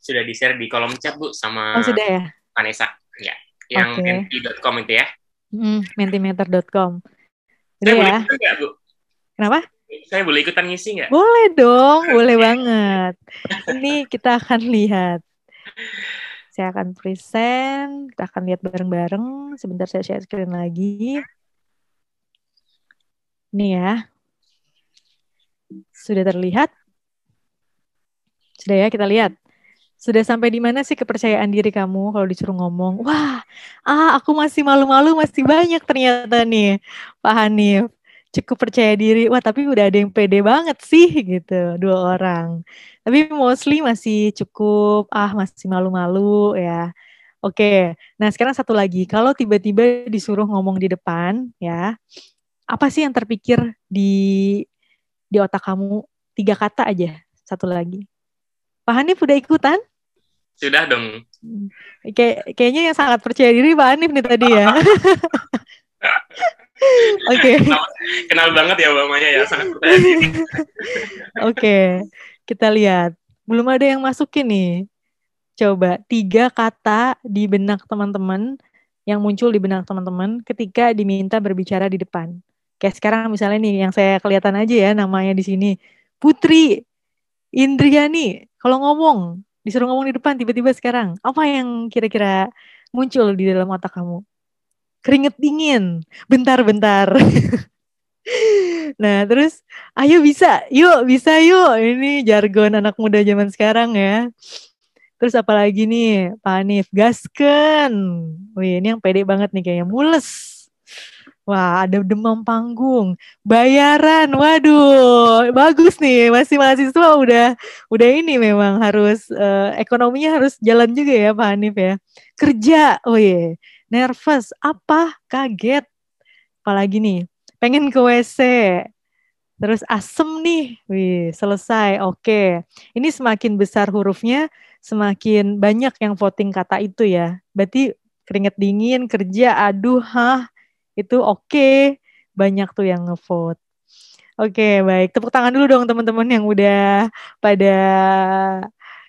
Sudah di-share di kolom chat, Bu, sama sudah ya? Vanessa. Ya. Yang menti.com itu ya. Mentimeter.com. Saya boleh ikutan nggak, Bu? Kenapa? Saya boleh ikutan ngisi nggak? Boleh dong, boleh banget. Ini kita akan lihat. Saya akan present, kita akan lihat bareng-bareng. Sebentar saya share screen lagi. Ini ya. Sudah terlihat? Sudah ya, kita lihat. Sudah sampai di mana sih kepercayaan diri kamu kalau disuruh ngomong? Wah, aku masih malu-malu, masih banyak ternyata nih, Pak Hanif. Cukup percaya diri. Wah, tapi udah ada yang pede banget sih gitu, 2 orang. Tapi mostly masih cukup, masih malu-malu ya. Oke, nah sekarang satu lagi. Kalau tiba-tiba disuruh ngomong di depan ya, apa sih yang terpikir di otak kamu? 3 kata aja, satu lagi. Pak Hanif udah ikutan? Sudah dong. Kayaknya yang sangat percaya diri Pak Hanif nih tadi ya. Oke. Kenal banget ya Mbak Maya ya, sangat percaya diri. Oke, kita lihat. Belum ada yang masukin nih. Coba 3 kata di benak teman-teman, yang muncul di benak teman-teman ketika diminta berbicara di depan. Kayak sekarang misalnya nih, yang saya kelihatan aja ya namanya di sini. Putri Indriani, kalau disuruh ngomong di depan tiba-tiba sekarang, apa yang kira-kira muncul di dalam otak kamu? Keringet dingin, bentar. Nah, terus ayo bisa yuk. Ini jargon anak muda zaman sekarang ya. Terus apalagi nih, Pak Hanif, gasken. Wih, ini yang pede banget nih kayaknya, mules. Wah, ada demam panggung, bayaran, waduh, bagus nih, masih mahasiswa udah ini memang harus ekonominya harus jalan juga ya Pak Hanif ya. Kerja, oh iya, nervous, apa, kaget, apalagi nih, pengen ke WC, terus asem nih, wih, selesai, oke. Ini semakin besar hurufnya, semakin banyak yang voting kata itu ya. Berarti keringet dingin, kerja, aduh, itu oke. Banyak tuh yang ngevote. Oke, baik. Tepuk tangan dulu dong teman-teman yang udah pada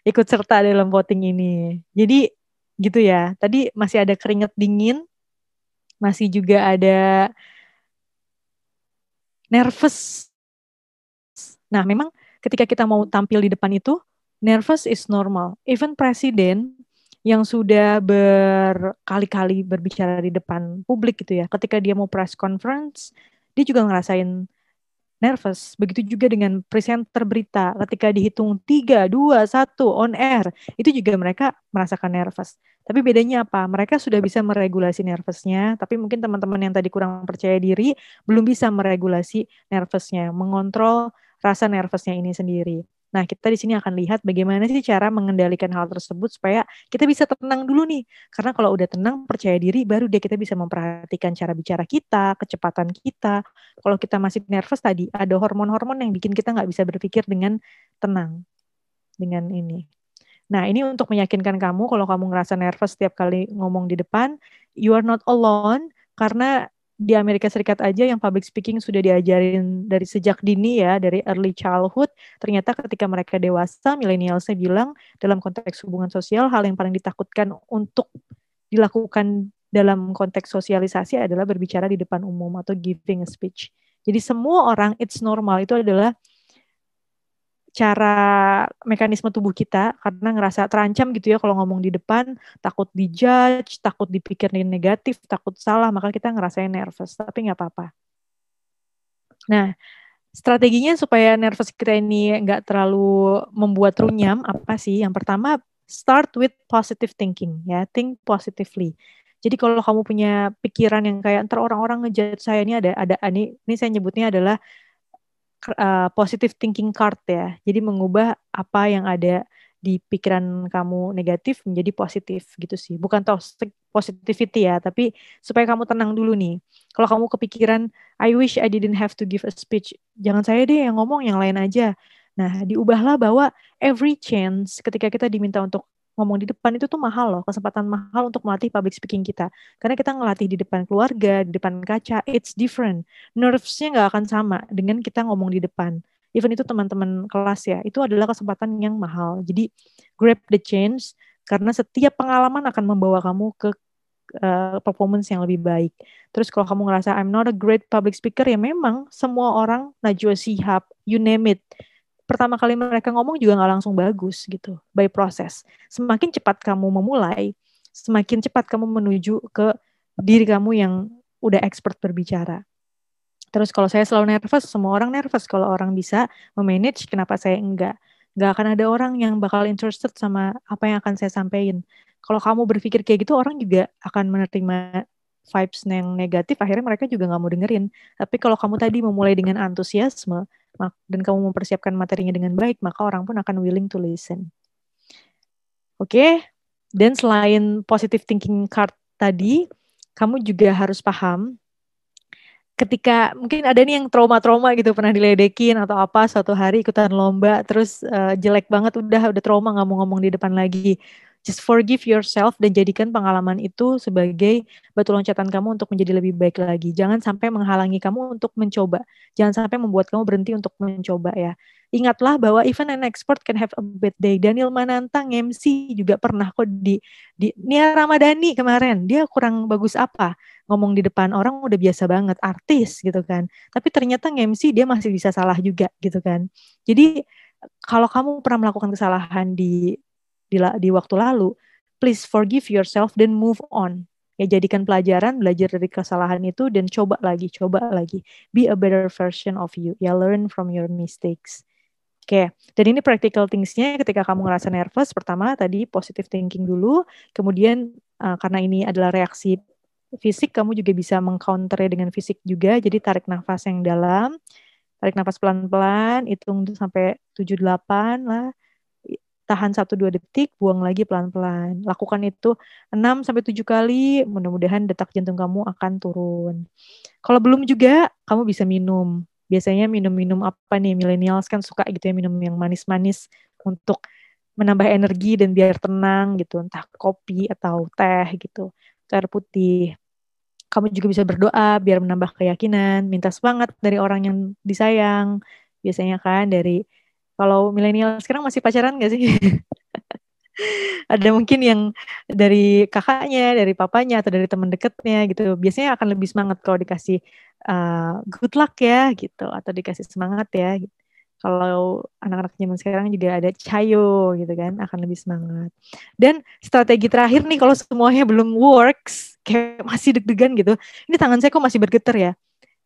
ikut serta dalam voting ini. Jadi gitu ya. Tadi masih ada keringet dingin, masih juga ada nervous. Nah, memang ketika kita mau tampil di depan itu, nervous is normal. Even presiden yang sudah berkali-kali berbicara di depan publik gitu ya, ketika dia mau press conference, dia juga ngerasain nervous. Begitu juga dengan presenter berita, ketika dihitung 3, 2, 1 on air, itu juga mereka merasakan nervous. Tapi bedanya apa? Mereka sudah bisa meregulasi nervousnya, tapi mungkin teman-teman yang tadi kurang percaya diri belum bisa meregulasi nervousnya, mengontrol rasa nervousnya ini sendiri. Nah, kita di sini akan lihat bagaimana sih cara mengendalikan hal tersebut supaya kita bisa tenang dulu nih. Karena kalau udah tenang, percaya diri, baru dia kita bisa memperhatikan cara bicara kita, kecepatan kita. Kalau kita masih nervous tadi, ada hormon-hormon yang bikin kita nggak bisa berpikir dengan tenang. Dengan ini. Nah, ini untuk meyakinkan kamu, kalau kamu ngerasa nervous setiap kali ngomong di depan, you are not alone, karena di Amerika Serikat aja yang public speaking sudah diajarin dari sejak dini ya, dari early childhood, ternyata ketika mereka dewasa, milenialsnya bilang, dalam konteks hubungan sosial, hal yang paling ditakutkan untuk dilakukan dalam konteks sosialisasi adalah berbicara di depan umum atau giving a speech. Jadi semua orang, it's normal, itu adalah cara mekanisme tubuh kita karena ngerasa terancam gitu ya kalau ngomong di depan, takut dijudge, takut dipikirin negatif, takut salah, maka kita ngerasain nervous, tapi nggak apa-apa. Nah, strateginya supaya nervous kita ini nggak terlalu membuat runyam, apa sih? Yang pertama, start with positive thinking, ya, think positively. Jadi kalau kamu punya pikiran yang kayak ntar orang-orang ngejudge saya, ini ini saya nyebutnya adalah positive thinking card ya. Jadi mengubah apa yang ada di pikiran kamu negatif menjadi positif gitu sih. Bukan toxic positivity ya, tapi supaya kamu tenang dulu nih. Kalau kamu kepikiran, I wish I didn't have to give a speech. Jangan saya deh yang ngomong, yang lain aja. Nah, diubahlah bahwa every chance ketika kita diminta untuk ngomong di depan itu tuh mahal loh, kesempatan mahal untuk melatih public speaking kita. Karena kita ngelatih di depan keluarga, di depan kaca, it's different. Nerves-nya nggak akan sama dengan kita ngomong di depan. Even itu teman-teman kelas ya, itu adalah kesempatan yang mahal. Jadi grab the chance, karena setiap pengalaman akan membawa kamu ke performance yang lebih baik. Terus kalau kamu ngerasa I'm not a great public speaker, ya memang semua orang, Najwa Shihab, you name it, pertama kali mereka ngomong juga nggak langsung bagus gitu, by process. Semakin cepat kamu memulai, semakin cepat kamu menuju ke diri kamu yang udah expert berbicara. Terus kalau saya selalu nervous, semua orang nervous. Kalau orang bisa memanage, kenapa saya enggak? Nggak akan ada orang yang bakal interested sama apa yang akan saya sampaikan. Kalau kamu berpikir kayak gitu, orang juga akan menerima vibes yang negatif, akhirnya mereka juga nggak mau dengerin. Tapi kalau kamu tadi memulai dengan antusiasme, dan kamu mempersiapkan materinya dengan baik, maka orang pun akan willing to listen. Oke? Dan selain positive thinking card tadi, kamu juga harus paham, ketika mungkin ada nih yang trauma-trauma gitu, pernah diledekin atau apa, suatu hari ikutan lomba, terus jelek banget, udah trauma, nggak mau ngomong di depan lagi. Just forgive yourself dan jadikan pengalaman itu sebagai batu loncatan kamu untuk menjadi lebih baik lagi. Jangan sampai menghalangi kamu untuk mencoba. Jangan sampai membuat kamu berhenti untuk mencoba ya. Ingatlah bahwa even an expert can have a bad day. Daniel Manantang MC juga pernah kok di Nia Ramadhani kemarin. Dia kurang bagus apa? Ngomong di depan orang udah biasa banget, artis gitu kan. Tapi ternyata MC dia masih bisa salah juga gitu kan. Jadi kalau kamu pernah melakukan kesalahan di waktu lalu, please forgive yourself dan move on. Ya jadikan pelajaran, belajar dari kesalahan itu dan coba lagi. Be a better version of you. Ya learn from your mistakes. Oke, dan ini practical things-nya ketika kamu ngerasa nervous, pertama tadi positive thinking dulu, kemudian karena ini adalah reaksi fisik, kamu juga bisa meng-counter dengan fisik juga, jadi tarik nafas yang dalam, tarik nafas pelan-pelan, hitung sampai 7-8 lah, tahan 1-2 detik, buang lagi pelan-pelan. Lakukan itu 6-7 kali, mudah-mudahan detak jantung kamu akan turun. Kalau belum juga, kamu bisa minum. Biasanya minum-minum apa nih, millennials kan suka gitu ya, minum yang manis-manis untuk menambah energi dan biar tenang gitu, entah kopi atau teh gitu, air putih. Kamu juga bisa berdoa biar menambah keyakinan, minta semangat dari orang yang disayang. Biasanya kan dari, kalau milenial sekarang masih pacaran gak sih? Ada mungkin yang dari kakaknya, dari papanya, atau dari teman dekatnya gitu. Biasanya akan lebih semangat kalau dikasih good luck ya gitu, atau dikasih semangat ya. Gitu. Kalau anak-anak zaman sekarang juga ada cayo gitu kan, akan lebih semangat. Dan strategi terakhir nih, kalau semuanya belum works, kayak masih deg-degan gitu, ini tangan saya kok masih bergetar ya.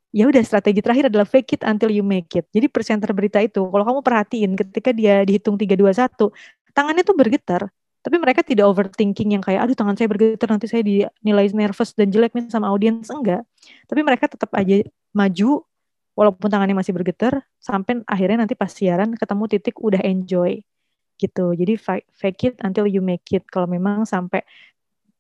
Ya udah, strategi terakhir adalah fake it until you make it. Jadi presenter berita itu, kalau kamu perhatiin ketika dia dihitung 3, 2, 1, tangannya tuh bergetar, tapi mereka tidak overthinking yang kayak, aduh tangan saya bergetar, nanti saya dinilai nervous dan jelek nih sama audiens, enggak. Tapi mereka tetap aja maju, walaupun tangannya masih bergetar, sampai akhirnya nanti pas siaran ketemu titik udah enjoy gitu. Jadi fake it until you make it. Kalau memang sampai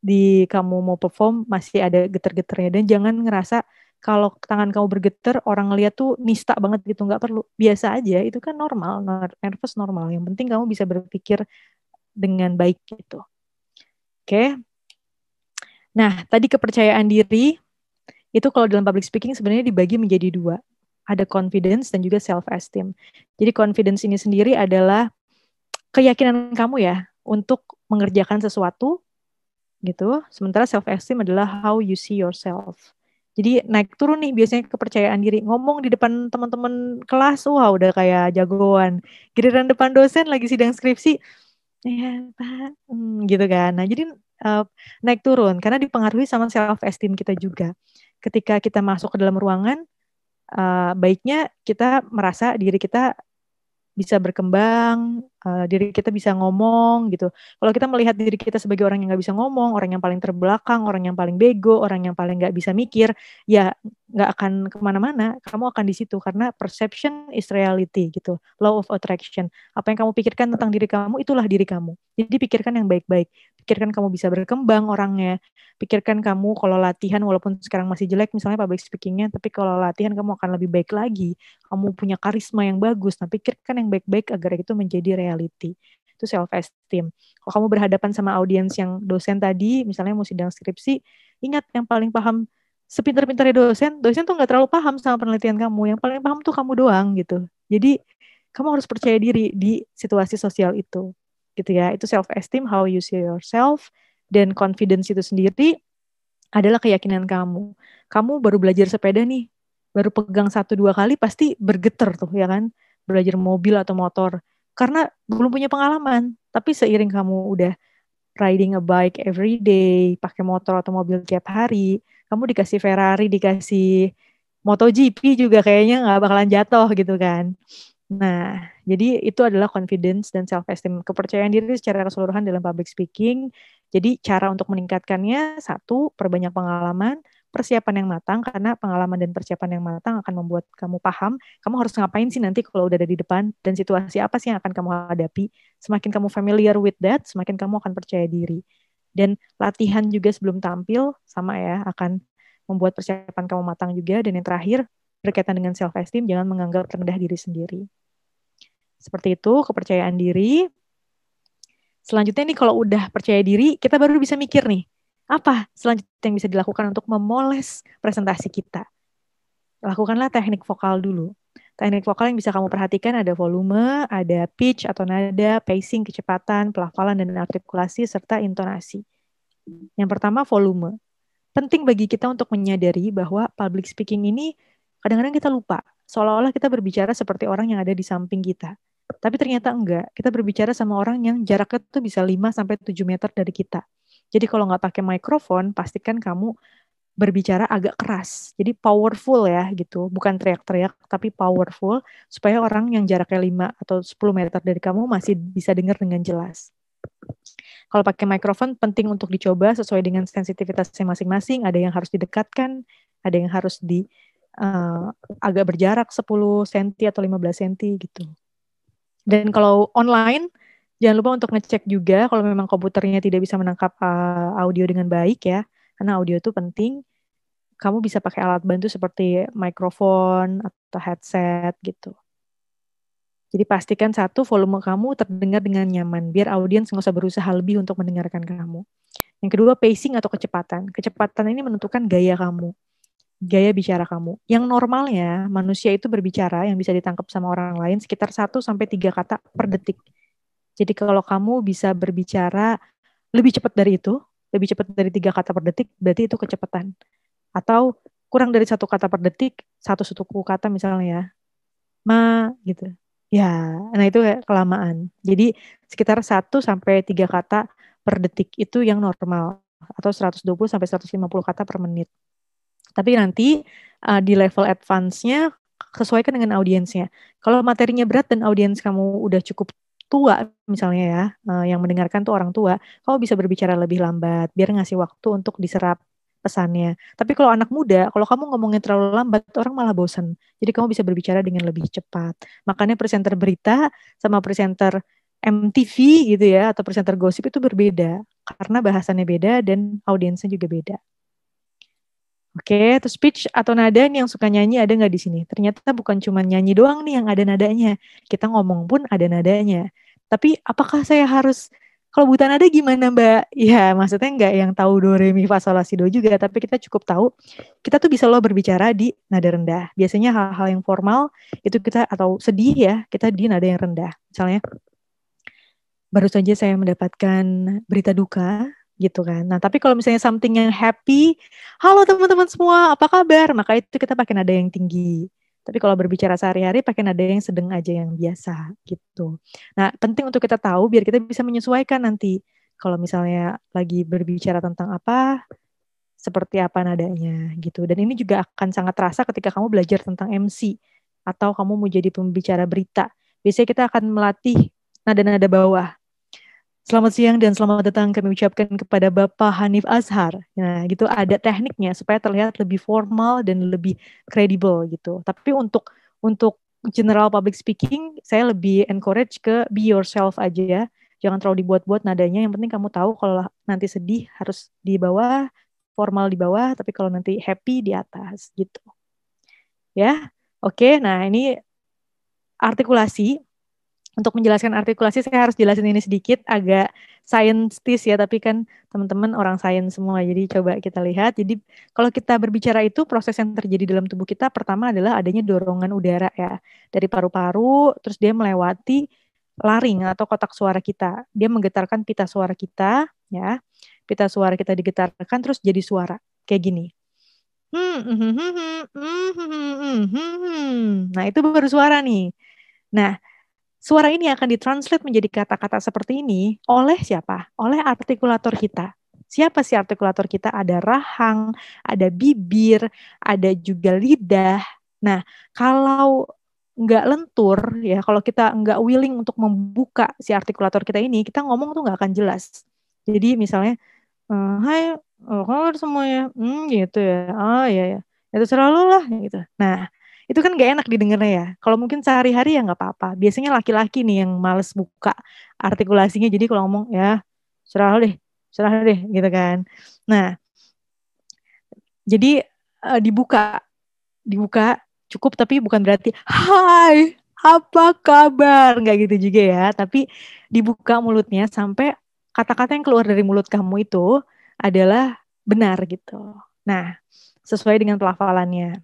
di kamu mau perform masih ada getar-getarnya, dan jangan ngerasa kalau tangan kamu bergetar orang lihat tuh nista banget gitu, nggak perlu, biasa aja, itu kan normal, nervous normal. Yang penting kamu bisa berpikir dengan baik gitu. Oke. Nah, tadi kepercayaan diri itu kalau dalam public speaking sebenarnya dibagi menjadi 2. Ada confidence dan juga self-esteem. Jadi confidence ini sendiri adalah keyakinan kamu ya untuk mengerjakan sesuatu gitu. Sementara self-esteem adalah how you see yourself. Jadi naik turun nih biasanya kepercayaan diri. Ngomong di depan teman-teman kelas, wah udah kayak jagoan. Giliran depan dosen lagi sidang skripsi, ya Pak, gitu kan. Nah jadi naik turun karena dipengaruhi sama self-esteem kita juga. Ketika kita masuk ke dalam ruangan, baiknya kita merasa diri kita bisa berkembang, diri kita bisa ngomong gitu. Kalau kita melihat diri kita sebagai orang yang nggak bisa ngomong, orang yang paling terbelakang, orang yang paling bego, orang yang paling nggak bisa mikir, ya nggak akan kemana-mana. Kamu akan di situ karena perception is reality gitu, law of attraction. Apa yang kamu pikirkan tentang diri kamu, itulah diri kamu. Jadi pikirkan yang baik-baik. Pikirkan kamu bisa berkembang orangnya. Pikirkan kamu kalau latihan, walaupun sekarang masih jelek misalnya public speakingnya, tapi kalau latihan kamu akan lebih baik lagi. Kamu punya karisma yang bagus. Nah, pikirkan yang baik-baik agar itu menjadi reality. Itu self-esteem. Kalau kamu berhadapan sama audiens yang dosen tadi, misalnya mau sidang skripsi, ingat yang paling paham, sepintar-pintarnya dosen tuh nggak terlalu paham sama penelitian kamu. Yang paling paham tuh kamu doang gitu. Jadi, kamu harus percaya diri di situasi sosial itu. Gitu ya. Itu self-esteem, how you see yourself. Dan confidence itu sendiri adalah keyakinan kamu. Kamu baru belajar sepeda nih, baru pegang 1-2 kali pasti bergetar tuh ya kan, belajar mobil atau motor karena belum punya pengalaman. Tapi seiring kamu udah riding a bike every day, pakai motor atau mobil tiap hari, kamu dikasih Ferrari, dikasih MotoGP juga kayaknya nggak bakalan jatuh gitu kan. Nah, jadi itu adalah confidence dan self-esteem, kepercayaan diri secara keseluruhan dalam public speaking. Jadi cara untuk meningkatkannya, 1, perbanyak pengalaman, persiapan yang matang, karena pengalaman dan persiapan yang matang akan membuat kamu paham, kamu harus ngapain sih nanti kalau udah ada di depan, dan situasi apa sih yang akan kamu hadapi. Semakin kamu familiar with that, semakin kamu akan percaya diri. Dan latihan juga sebelum tampil, sama ya, akan membuat persiapan kamu matang juga. Dan yang terakhir, berkaitan dengan self-esteem, jangan menganggap rendah diri sendiri. Seperti itu, kepercayaan diri. Selanjutnya nih, kalau udah percaya diri, kita baru bisa mikir nih, apa selanjutnya yang bisa dilakukan untuk memoles presentasi kita. Lakukanlah teknik vokal dulu. Teknik vokal yang bisa kamu perhatikan ada volume, ada pitch atau nada, pacing, kecepatan, pelafalan, dan artikulasi, serta intonasi. Yang pertama, volume. Penting bagi kita untuk menyadari bahwa public speaking ini kadang-kadang kita lupa. Seolah-olah kita berbicara seperti orang yang ada di samping kita. Tapi ternyata enggak. Kita berbicara sama orang yang jaraknya tuh bisa 5-7 meter dari kita. Jadi kalau nggak pakai mikrofon, pastikan kamu berbicara agak keras. Jadi powerful ya gitu. Bukan teriak-teriak, tapi powerful. Supaya orang yang jaraknya 5 atau 10 meter dari kamu masih bisa dengar dengan jelas. Kalau pakai mikrofon penting untuk dicoba sesuai dengan sensitivitasnya masing-masing. Ada yang harus didekatkan, ada yang harus agak berjarak 10 cm atau 15 cm gitu. Dan kalau online, jangan lupa untuk ngecek juga kalau memang komputernya tidak bisa menangkap audio dengan baik ya. Karena audio itu penting. Kamu bisa pakai alat bantu seperti mikrofon atau headset gitu. Jadi pastikan satu, volume kamu terdengar dengan nyaman, biar audiens nggak usah berusaha lebih untuk mendengarkan kamu. Yang kedua, pacing atau kecepatan. Kecepatan ini menentukan gaya kamu, gaya bicara kamu. Yang normalnya, manusia itu berbicara yang bisa ditangkap sama orang lain sekitar 1-3 kata per detik. Jadi kalau kamu bisa berbicara lebih cepat dari itu, lebih cepat dari 3 kata per detik, berarti itu kecepatan. Atau kurang dari 1 kata per detik, 1 suku kata misalnya ya, gitu. Ya, nah itu kelamaan. Jadi sekitar 1-3 kata per detik itu yang normal. Atau 120-150 kata per menit. Tapi nanti di level advance-nya sesuaikan dengan audiensnya. Kalau materinya berat dan audiens kamu udah cukup tua misalnya ya, yang mendengarkan tuh orang tua, kamu bisa berbicara lebih lambat biar ngasih waktu untuk diserap pesannya. Tapi kalau anak muda, kalau kamu ngomongnya terlalu lambat, orang malah bosan. Jadi kamu bisa berbicara dengan lebih cepat. Makanya presenter berita sama presenter MTV gitu ya, atau presenter gosip itu berbeda. Karena bahasannya beda dan audiensnya juga beda. Oke, terus pitch atau nada nih yang suka nyanyi ada nggak di sini? Ternyata bukan cuma nyanyi doang nih yang ada nadanya. Kita ngomong pun ada nadanya. Tapi apakah saya harus, kalau buta nada gimana Mbak? Ya maksudnya nggak yang tahu do, re, mi, fa, sol, la, si, do juga. Tapi kita cukup tahu, kita tuh bisa loh berbicara di nada rendah. Biasanya hal-hal yang formal, itu kita, atau sedih ya, kita di nada yang rendah. Misalnya, baru saja saya mendapatkan berita duka, gitu kan. Nah, tapi kalau misalnya something yang happy, halo teman-teman semua, apa kabar? Maka itu kita pakai nada yang tinggi. Tapi kalau berbicara sehari-hari pakai nada yang sedang aja, yang biasa gitu. Nah, penting untuk kita tahu biar kita bisa menyesuaikan nanti. Kalau misalnya lagi berbicara tentang apa, seperti apa nadanya gitu. Dan ini juga akan sangat terasa ketika kamu belajar tentang MC atau kamu mau jadi pembicara berita. Biasanya kita akan melatih nada-nada bawah. Selamat siang dan selamat datang kami ucapkan kepada Bapak Hanif Azhar. Nah, gitu ada tekniknya supaya terlihat lebih formal dan lebih kredibel gitu. Tapi untuk general public speaking, saya lebih encourage ke be yourself aja ya. Jangan terlalu dibuat-buat nadanya. Yang penting kamu tahu kalau nanti sedih harus di bawah, formal di bawah, tapi kalau nanti happy di atas gitu. Ya. Oke, nah ini artikulasi. Untuk menjelaskan artikulasi, saya harus jelasin ini sedikit, agak scientist ya, tapi kan teman-teman orang sains semua, jadi coba kita lihat. Jadi kalau kita berbicara itu, proses yang terjadi dalam tubuh kita, pertama adalah adanya dorongan udara ya, dari paru-paru, terus dia melewati laring atau kotak suara kita. Dia menggetarkan pita suara kita, ya. Pita suara kita digetarkan, terus jadi suara, kayak gini. Nah, itu baru suara nih. Nah, suara ini akan ditranslate menjadi kata-kata seperti ini oleh siapa? Oleh artikulator kita. Siapa sih artikulator kita? Ada rahang, ada bibir, ada juga lidah. Nah, kalau nggak lentur, ya kalau kita nggak willing untuk membuka si artikulator kita ini, kita ngomong tuh nggak akan jelas. Jadi misalnya, hai, kabar semuanya, gitu ya, oh iya ya, itu selalu lah, gitu. Nah, itu kan gak enak didengarnya ya. Kalau mungkin sehari-hari ya nggak apa-apa. Biasanya laki-laki nih yang males buka artikulasinya. Jadi kalau ngomong ya serah deh gitu kan. Nah, jadi dibuka cukup, tapi bukan berarti hai apa kabar, nggak gitu juga ya. Tapi dibuka mulutnya sampai kata-kata yang keluar dari mulut kamu itu adalah benar gitu. Nah, sesuai dengan pelafalannya.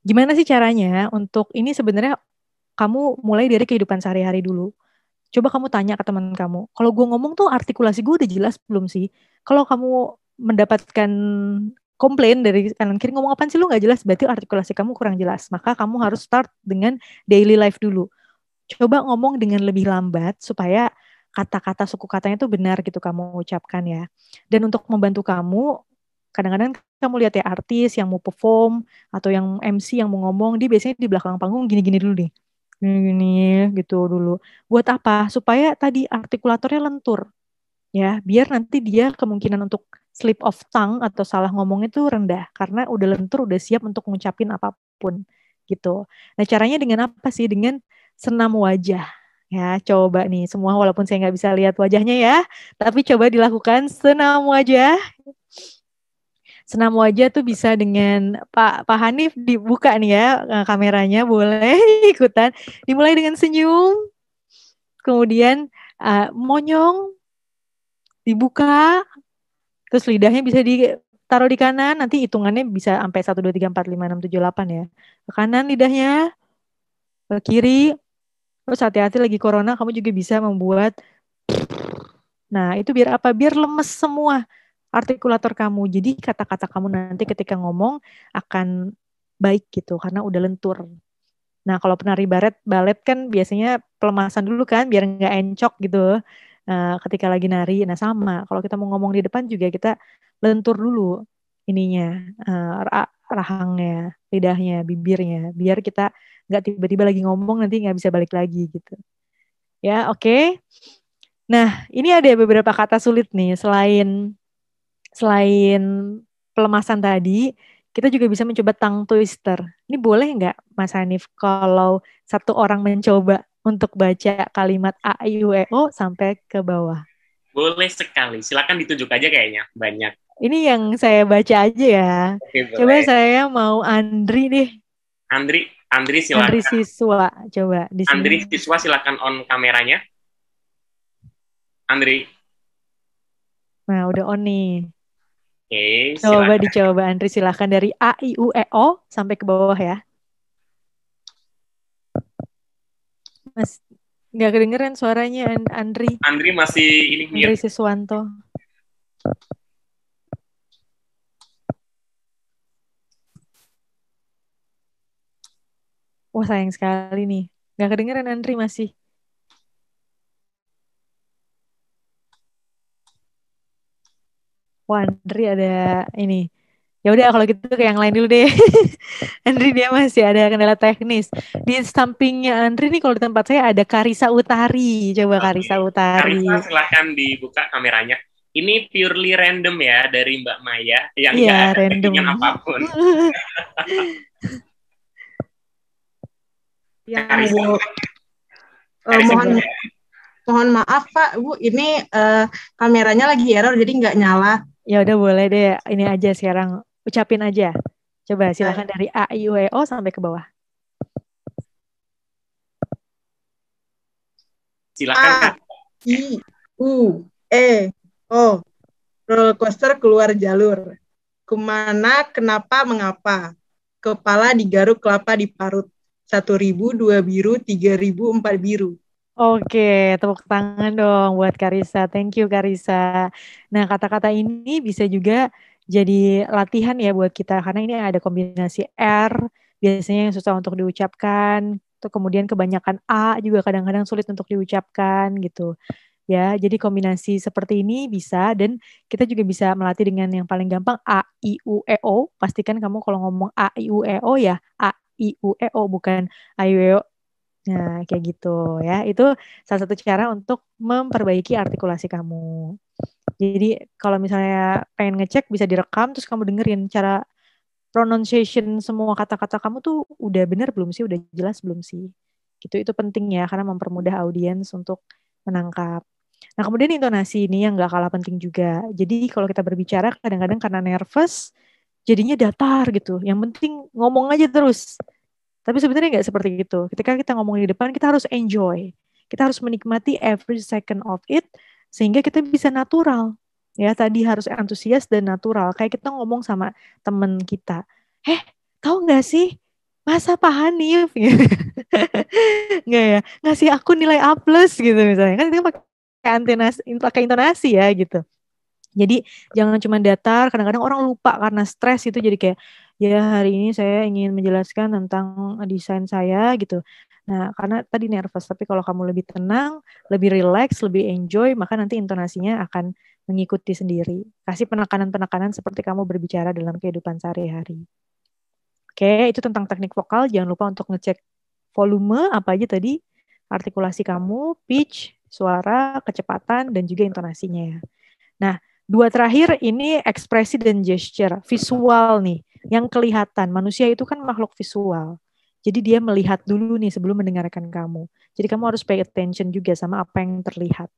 Gimana sih caranya untuk ini? Sebenarnya kamu mulai dari kehidupan sehari-hari dulu. Coba kamu tanya ke teman kamu, kalau gue ngomong tuh artikulasi gue udah jelas belum sih? Kalau kamu mendapatkan komplain dari kanan kiri, ngomong apaan sih lu nggak jelas, berarti artikulasi kamu kurang jelas. Maka kamu harus start dengan daily life dulu. Coba ngomong dengan lebih lambat supaya kata-kata suku katanya itu benar gitu kamu ucapkan ya. Dan untuk membantu kamu, kadang-kadang kamu lihat ya artis yang mau perform atau yang MC yang mau ngomong, dia biasanya di belakang panggung gini-gini dulu nih. Gini gitu dulu. Buat apa? Supaya tadi artikulatornya lentur. Ya, biar nanti dia kemungkinan untuk slip of tongue atau salah ngomong itu rendah karena udah lentur, udah siap untuk ngucapin apapun gitu. Nah, caranya dengan apa sih? Dengan senam wajah. Ya, coba nih semua walaupun saya nggak bisa lihat wajahnya ya, tapi coba dilakukan senam wajah. Senam wajah tuh bisa dengan Pak Hanif dibuka nih ya kameranya, boleh ikutan. Dimulai dengan senyum, kemudian monyong dibuka, terus lidahnya bisa ditaruh di kanan, nanti hitungannya bisa sampai 1, 2, 3, 4, 5, 6, 7, 8 ya. Ke kanan lidahnya, ke kiri, terus hati-hati lagi corona, kamu juga bisa membuat, nah itu biar apa? Biar lemes semua artikulator kamu. Jadi kata-kata kamu nanti ketika ngomong akan baik gitu, karena udah lentur. Nah kalau penari balet kan biasanya pelemasan dulu kan, biar nggak encok gitu. Ketika lagi nari, nah sama. Kalau kita mau ngomong di depan juga kita lentur dulu ininya, rahangnya, lidahnya, bibirnya, biar kita nggak tiba-tiba lagi ngomong nanti nggak bisa balik lagi gitu. Ya, oke. Nah, ini ada beberapa kata sulit nih selain pelemasan tadi, kita juga bisa mencoba tongue twister. Ini boleh nggak, Mas Hanif, kalau satu orang mencoba untuk baca kalimat A, I, U, E, O sampai ke bawah? Boleh sekali. Silakan ditunjuk aja kayaknya. Banyak. Ini yang saya baca aja ya. Oke, Coba boleh. saya mau Andri deh. Andri silakan. Andri siswa, coba di sini. Andri siswa silakan on kameranya. Andri. Nah, udah on nih. Oke, Coba silakan. dicoba Andri, silakan dari A, I, U, E, O sampai ke bawah ya. Mas, nggak kedengeran suaranya Andri. Andri masih ini Andri mute. Siswanto. Wah, sayang sekali nih. Nggak kedengeran Andri masih. Wah, Andri ada ini. Ya udah kalau gitu ke yang lain dulu deh. Andri dia masih ada kendala teknis. Di sampingnya Andri nih kalau di tempat saya ada Karisa Utari. Coba Karisa Utari. Karisa silakan dibuka kameranya. Ini purely random ya dari Mbak Maya yang Iya, nggak ada random. apapun. Mohon maaf Pak, Bu, ini kameranya lagi error jadi nggak nyala. Ya udah boleh deh, ini aja sekarang ucapin aja. Coba silakan dari A, I, U, E, O sampai ke bawah. Silakan Kak. I, U, E, O. Roller coaster keluar jalur. Kemana, kenapa, mengapa? Kepala digaruk, kelapa diparut. 1.000, 2 biru, 3.000, 4 biru. Oke, tepuk tangan dong buat Karisa. Thank you Karisa. Nah, kata-kata ini bisa juga jadi latihan ya buat kita karena ini ada kombinasi R, biasanya yang susah untuk diucapkan, tuh kemudian kebanyakan A juga kadang-kadang sulit untuk diucapkan gitu. Ya, jadi kombinasi seperti ini bisa dan kita juga bisa melatih dengan yang paling gampang A, I, U, E, O. Pastikan kamu kalau ngomong A, I, U, E, O ya A, I, U, E, O bukan A, I, U, E, O. Nah, kayak gitu ya. Itu salah satu cara untuk memperbaiki artikulasi kamu. Jadi kalau misalnya pengen ngecek bisa direkam terus kamu dengerin cara pronunciation semua kata-kata kamu tuh udah benar belum sih, udah jelas belum sih. Gitu itu penting ya karena mempermudah audiens untuk menangkap. Nah, kemudian intonasi ini yang gak kalah penting juga. Jadi kalau kita berbicara kadang-kadang karena nervous jadinya datar gitu. Yang penting ngomong aja terus. Tapi sebenarnya nggak seperti itu. Ketika kita ngomong di depan, kita harus enjoy. Kita harus menikmati every second of it, sehingga kita bisa natural. Ya, tadi harus antusias dan natural. Kayak kita ngomong sama temen kita. Tahu nggak sih? Masa Pak Hanif? Nggak ya? Ngasih aku nilai A+, gitu misalnya. Kan itu pakai intonasi ya, gitu. Jadi jangan cuma datar, kadang-kadang orang lupa karena stres itu jadi kayak, ya hari ini saya ingin menjelaskan tentang desain saya gitu. Nah, karena tadi nervous, tapi kalau kamu lebih tenang, lebih relax, lebih enjoy, maka nanti intonasinya akan mengikuti sendiri. Kasih penekanan-penekanan seperti kamu berbicara dalam kehidupan sehari-hari. Oke, itu tentang teknik vokal. Jangan lupa untuk ngecek volume, apa aja tadi, artikulasi kamu, pitch, suara, kecepatan, dan juga intonasinya ya. Nah, 2 terakhir ini ekspresi dan gesture, visual nih, yang kelihatan. Manusia itu kan makhluk visual. Jadi dia melihat dulu nih sebelum mendengarkan kamu. Jadi kamu harus pay attention juga sama apa yang terlihat.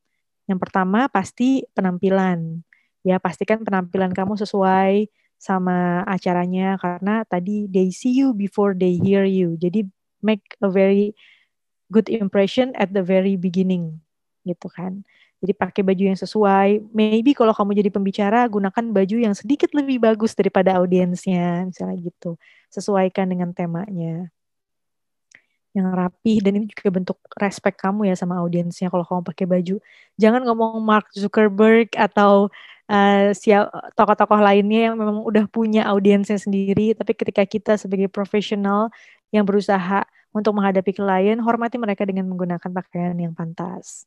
Yang pertama pasti penampilan. Ya, pastikan penampilan kamu sesuai sama acaranya karena tadi they see you before they hear you. Jadi make a very good impression at the very beginning gitu kan. Jadi pakai baju yang sesuai. Maybe kalau kamu jadi pembicara, gunakan baju yang sedikit lebih bagus daripada audiensnya, misalnya gitu. Sesuaikan dengan temanya. Yang rapih, dan ini juga bentuk respect kamu ya sama audiensnya kalau kamu pakai baju. Jangan ngomong Mark Zuckerberg atau tokoh-tokoh lainnya yang memang udah punya audiensnya sendiri, tapi ketika kita sebagai profesional yang berusaha untuk menghadapi klien, hormati mereka dengan menggunakan pakaian yang pantas.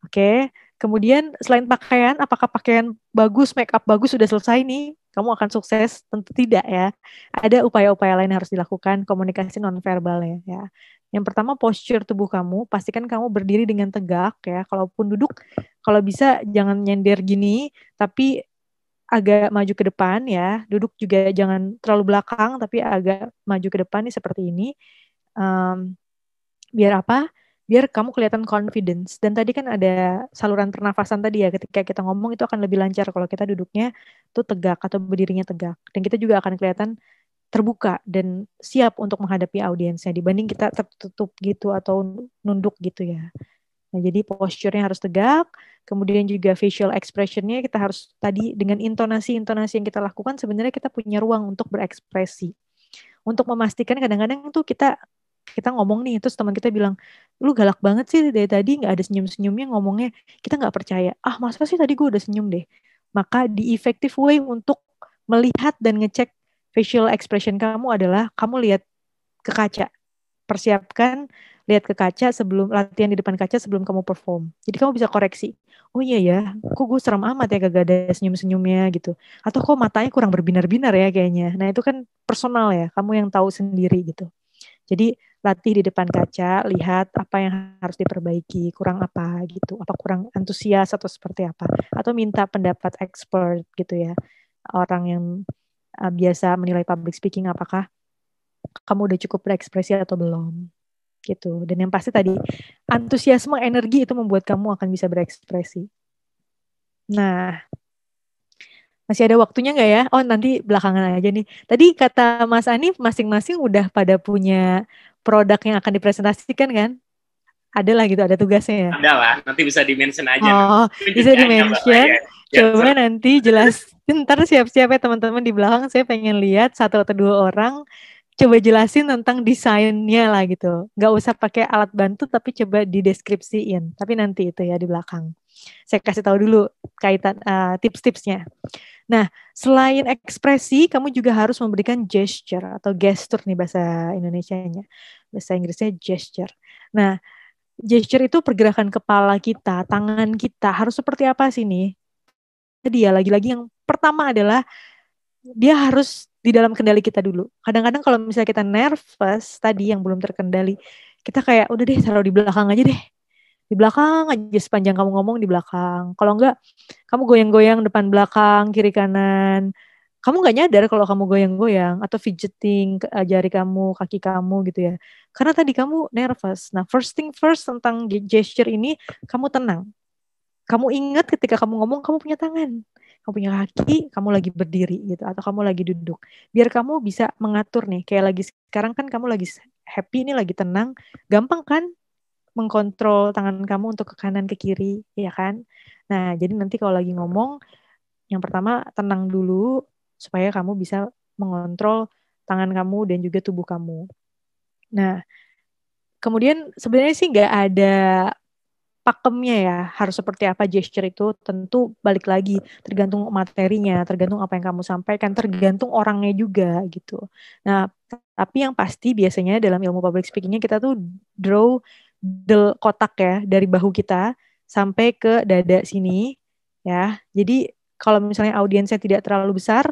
Oke, kemudian selain pakaian, apakah pakaian bagus, make up bagus sudah selesai nih? Kamu akan sukses? Tentu tidak ya. Ada upaya-upaya lain yang harus dilakukan, komunikasi nonverbalnya ya. Yang pertama, posture tubuh kamu, pastikan kamu berdiri dengan tegak ya. Kalaupun duduk, kalau bisa jangan nyender gini, tapi agak maju ke depan ya. Duduk juga jangan terlalu belakang, tapi agak maju ke depan nih seperti ini. Biar apa? Biar kamu kelihatan confidence. Dan tadi kan ada saluran pernafasan tadi ya, ketika kita ngomong itu akan lebih lancar kalau kita duduknya tuh tegak atau berdirinya tegak. Dan kita juga akan kelihatan terbuka dan siap untuk menghadapi audiensnya dibanding kita tertutup gitu atau nunduk gitu ya. Nah, jadi posture-nya harus tegak, kemudian juga facial expression-nya kita harus tadi dengan intonasi-intonasi yang kita lakukan sebenarnya kita punya ruang untuk berekspresi. Untuk memastikan kadang-kadang tuh kita ngomong nih, terus teman kita bilang, lu galak banget sih dari tadi nggak ada senyum-senyumnya ngomongnya, kita nggak percaya. Ah, masa sih tadi gue udah senyum deh. Maka the effective way untuk melihat dan ngecek facial expression kamu adalah kamu lihat ke kaca. Persiapkan lihat ke kaca sebelum latihan di depan kaca sebelum kamu perform. Jadi kamu bisa koreksi. Oh iya ya, kok gue serem amat ya gak ada senyum-senyumnya gitu. Atau kok matanya kurang berbinar-binar ya kayaknya. Nah itu kan personal ya, kamu yang tahu sendiri gitu. Jadi latih di depan kaca, lihat apa yang harus diperbaiki, kurang apa gitu, apa kurang antusias atau seperti apa. Atau minta pendapat expert gitu ya, orang yang biasa menilai public speaking, apakah kamu udah cukup berekspresi atau belum gitu. Dan yang pasti tadi antusiasme, energi itu membuat kamu akan bisa berekspresi. Nah, masih ada waktunya nggak ya? Oh, nanti belakangan aja nih. Tadi kata Mas Anif, masing-masing udah pada punya produk yang akan dipresentasikan kan? Ada lah gitu, ada tugasnya ya? Ada lah, nanti bisa di-mention aja. Oh, bisa di-mention. Coba nanti jelas. Ntar siap-siap ya teman-teman di belakang, saya pengen lihat 1 atau 2 orang coba jelasin tentang desainnya lah gitu. Nggak usah pakai alat bantu, tapi coba dideskripsiin. Tapi nanti itu ya di belakang. Saya kasih tahu dulu kaitan tips-tipsnya. Nah, selain ekspresi, kamu juga harus memberikan gesture atau gestur nih bahasa Indonesianya. Bahasa Inggrisnya gesture. Nah, gesture itu pergerakan kepala kita, tangan kita harus seperti apa sih nih? Jadi ya lagi-lagi yang pertama adalah dia harus di dalam kendali kita dulu. Kadang-kadang kalau misalnya kita nervous tadi yang belum terkendali, kita kayak udah deh taruh di belakang aja deh. Di belakang aja sepanjang kamu ngomong di belakang. Kalau enggak, kamu goyang-goyang depan belakang, kiri kanan. Kamu nggak nyadar kalau kamu goyang-goyang atau fidgeting jari kamu, kaki kamu gitu ya. Karena tadi kamu nervous. Nah, first thing first tentang gesture ini, kamu tenang. Kamu ingat ketika kamu ngomong, kamu punya tangan. Kamu punya kaki, kamu lagi berdiri gitu. Atau kamu lagi duduk. Biar kamu bisa mengatur nih. Kayak lagi sekarang kan kamu lagi happy nih, lagi tenang. Gampang kan mengkontrol tangan kamu untuk ke kanan, ke kiri, ya kan? Nah, jadi nanti kalau lagi ngomong, yang pertama tenang dulu, supaya kamu bisa mengontrol tangan kamu dan juga tubuh kamu. Nah, kemudian sebenarnya sih nggak ada pakemnya ya, harus seperti apa gesture itu, tentu balik lagi, tergantung materinya, tergantung apa yang kamu sampaikan, tergantung orangnya juga gitu. Nah, Tapi yang pasti biasanya dalam ilmu public speakingnya kita tuh draw kotak ya dari bahu kita sampai ke dada sini ya. Jadi kalau misalnya audiensnya tidak terlalu besar,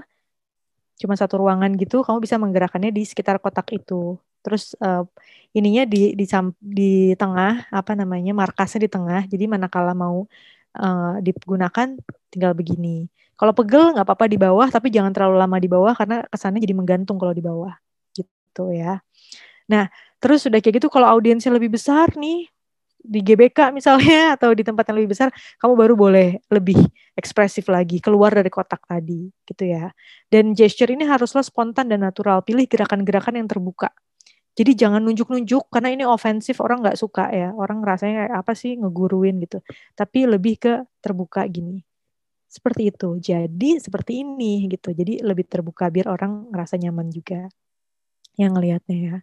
cuma satu ruangan gitu, kamu bisa menggerakkannya di sekitar kotak itu. Terus ininya di tengah, apa namanya, markasnya di tengah. Jadi manakala mau digunakan tinggal begini. Kalau pegel nggak apa-apa di bawah, tapi jangan terlalu lama di bawah karena kesannya jadi menggantung kalau di bawah. Gitu ya. Nah, terus sudah kayak gitu kalau audiensnya lebih besar nih, di GBK misalnya atau di tempat yang lebih besar, kamu baru boleh lebih ekspresif lagi, keluar dari kotak tadi, gitu ya. Dan gesture ini haruslah spontan dan natural. Pilih gerakan-gerakan yang terbuka. Jadi jangan nunjuk-nunjuk, karena ini ofensif, orang nggak suka ya. Orang rasanya kayak apa sih, ngeguruin gitu. Tapi lebih ke terbuka gini. Seperti itu. Jadi seperti ini gitu. Jadi lebih terbuka biar orang ngerasa nyaman juga yang ngelihatnya ya.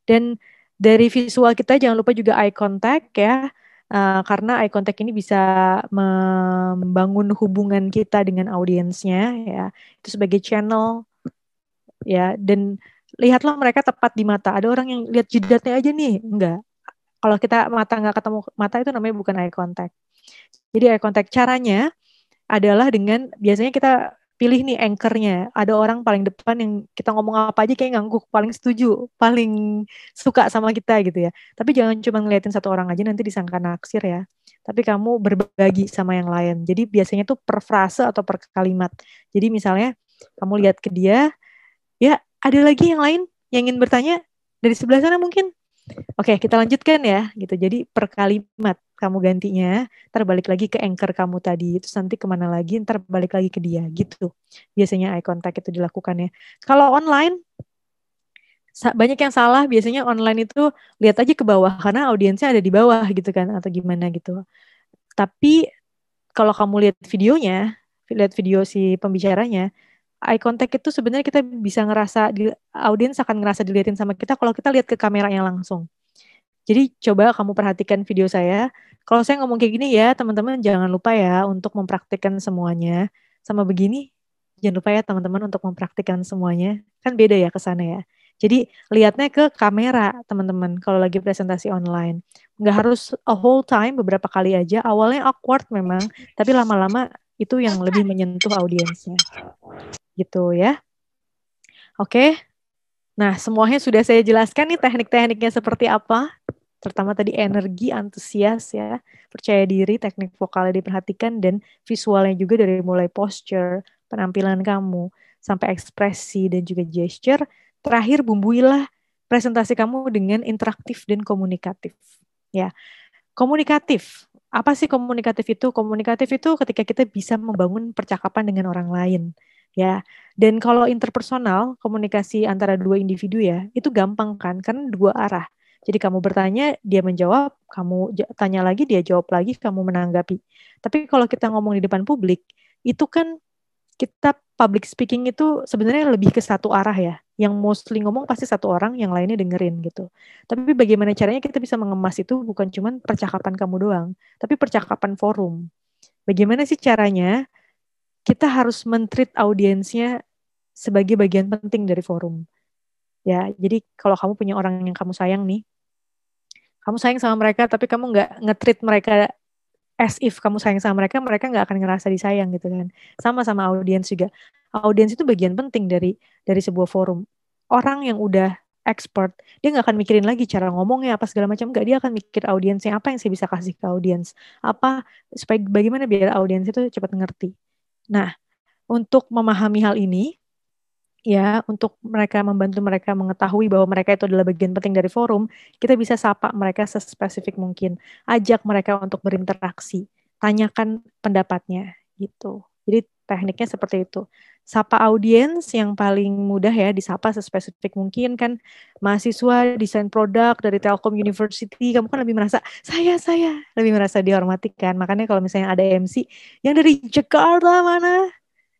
Dan dari visual kita jangan lupa juga eye contact ya. Karena eye contact ini bisa membangun hubungan kita dengan audiensnya ya. Itu sebagai channel ya. Dan lihatlah mereka tepat di mata. Ada orang yang lihat jidatnya aja nih. Enggak. Kalau kita mata nggak ketemu mata itu namanya bukan eye contact. Jadi eye contact caranya adalah dengan biasanya kita pilih nih anchor-nya. Ada orang paling depan yang kita ngomong apa aja kayak ngangguk, paling setuju, paling suka sama kita gitu ya. Tapi jangan cuma ngeliatin satu orang aja nanti disangka naksir ya. Tapi kamu berbagi sama yang lain. Jadi biasanya tuh per frase atau per kalimat. Jadi misalnya kamu lihat ke dia, ya ada lagi yang lain yang ingin bertanya dari sebelah sana mungkin. Oke, kita lanjutkan ya, gitu. Jadi per kalimat kamu gantinya, ntar balik lagi ke anchor kamu tadi, itu nanti kemana lagi, ntar balik lagi ke dia, gitu. Biasanya eye contact itu dilakukan ya. Kalau online, banyak yang salah, biasanya online itu lihat aja ke bawah, karena audiensnya ada di bawah gitu kan, atau gimana gitu. Tapi kalau kamu lihat video si pembicaranya, eye contact itu sebenarnya kita bisa ngerasa, audiens akan ngerasa dilihatin sama kita kalau kita lihat ke kameranya langsung. Jadi coba kamu perhatikan video saya. Kalau saya ngomong kayak gini ya, teman-teman jangan lupa ya untuk mempraktikkan semuanya. Sama begini, jangan lupa ya teman-teman untuk mempraktikkan semuanya. Kan beda ya ke sana ya. Jadi lihatnya ke kamera teman-teman kalau lagi presentasi online. Nggak harus a whole time, beberapa kali aja. Awalnya awkward memang, tapi lama-lama itu yang lebih menyentuh audiensnya. Gitu ya. Oke. Nah, semuanya sudah saya jelaskan nih teknik-tekniknya seperti apa. Terutama tadi energi, antusias ya, percaya diri, teknik vokalnya diperhatikan, dan visualnya juga dari mulai posture, penampilan kamu, sampai ekspresi dan juga gesture. Terakhir bumbuilah presentasi kamu dengan interaktif dan komunikatif. Ya, komunikatif. Apa sih komunikatif itu? Komunikatif itu ketika kita bisa membangun percakapan dengan orang lain. Ya, dan kalau interpersonal, komunikasi antara dua individu ya, itu gampang kan, karena dua arah. Jadi kamu bertanya, dia menjawab, kamu tanya lagi, dia jawab lagi, kamu menanggapi. Tapi kalau kita ngomong di depan publik, itu kan kita public speaking itu sebenarnya lebih ke satu arah ya. Yang mostly ngomong pasti satu orang, yang lainnya dengerin gitu. Tapi bagaimana caranya kita bisa mengemas itu bukan cuma percakapan kamu doang, tapi percakapan forum. Bagaimana sih caranya kita harus men-treat audiensnya sebagai bagian penting dari forum. Ya, jadi kalau kamu punya orang yang kamu sayang nih, kamu sayang sama mereka, tapi kamu nggak nge-treat mereka as if kamu sayang sama mereka, mereka nggak akan ngerasa disayang gitu kan. Sama audiens juga. Audiens itu bagian penting dari sebuah forum. Orang yang udah expert, dia nggak akan mikirin lagi cara ngomongnya apa segala macam. Nggak, dia akan mikir audiensnya apa yang saya bisa kasih ke audiens. Apa, supaya bagaimana biar audiens itu cepat ngerti. Nah, untuk memahami hal ini, ya, untuk membantu mereka mengetahui bahwa mereka itu adalah bagian penting dari forum, kita bisa sapa mereka sespesifik mungkin, ajak mereka untuk berinteraksi, tanyakan pendapatnya, gitu. Jadi tekniknya seperti itu. Sapa audiens yang paling mudah ya, disapa sespesifik mungkin kan, mahasiswa desain produk dari Telkom University, kamu kan lebih merasa, saya, lebih merasa dihormati kan, makanya kalau misalnya ada MC, yang dari Jakarta mana?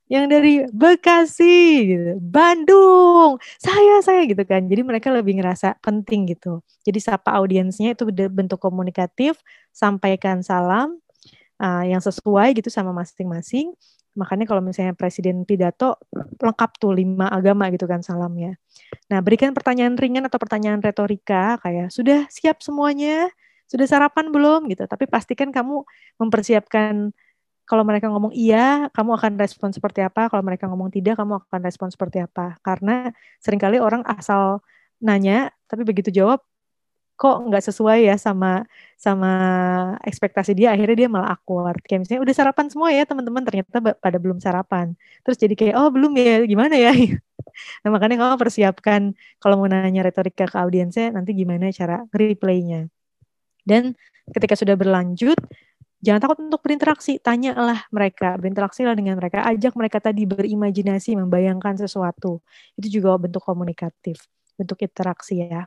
Yang dari Bekasi, gitu. Bandung, saya gitu kan. Jadi mereka lebih ngerasa penting gitu. Jadi sapa audiensnya itu bentuk komunikatif, sampaikan salam yang sesuai gitu sama masing-masing. Makanya kalau misalnya presiden pidato, lengkap tuh 5 agama gitu kan salamnya. Nah, berikan pertanyaan ringan atau pertanyaan retorika kayak, sudah siap semuanya? Sudah sarapan belum? Gitu. Tapi pastikan kamu mempersiapkan, kalau mereka ngomong iya, kamu akan respon seperti apa. Kalau mereka ngomong tidak, kamu akan respon seperti apa. Karena seringkali orang asal nanya, tapi begitu jawab, kok nggak sesuai ya sama sama ekspektasi dia, akhirnya dia malah awkward. Kayak misalnya, udah sarapan semua ya teman-teman, ternyata pada belum sarapan. Terus jadi kayak, oh belum ya, gimana ya? Nah, makanya kamu persiapkan kalau mau nanya retorika ke audiensnya, nanti gimana cara replaynya. Dan ketika sudah berlanjut, jangan takut untuk berinteraksi, tanyalah mereka, berinteraksilah dengan mereka, ajak mereka tadi berimajinasi, membayangkan sesuatu. Itu juga bentuk komunikatif, bentuk interaksi ya.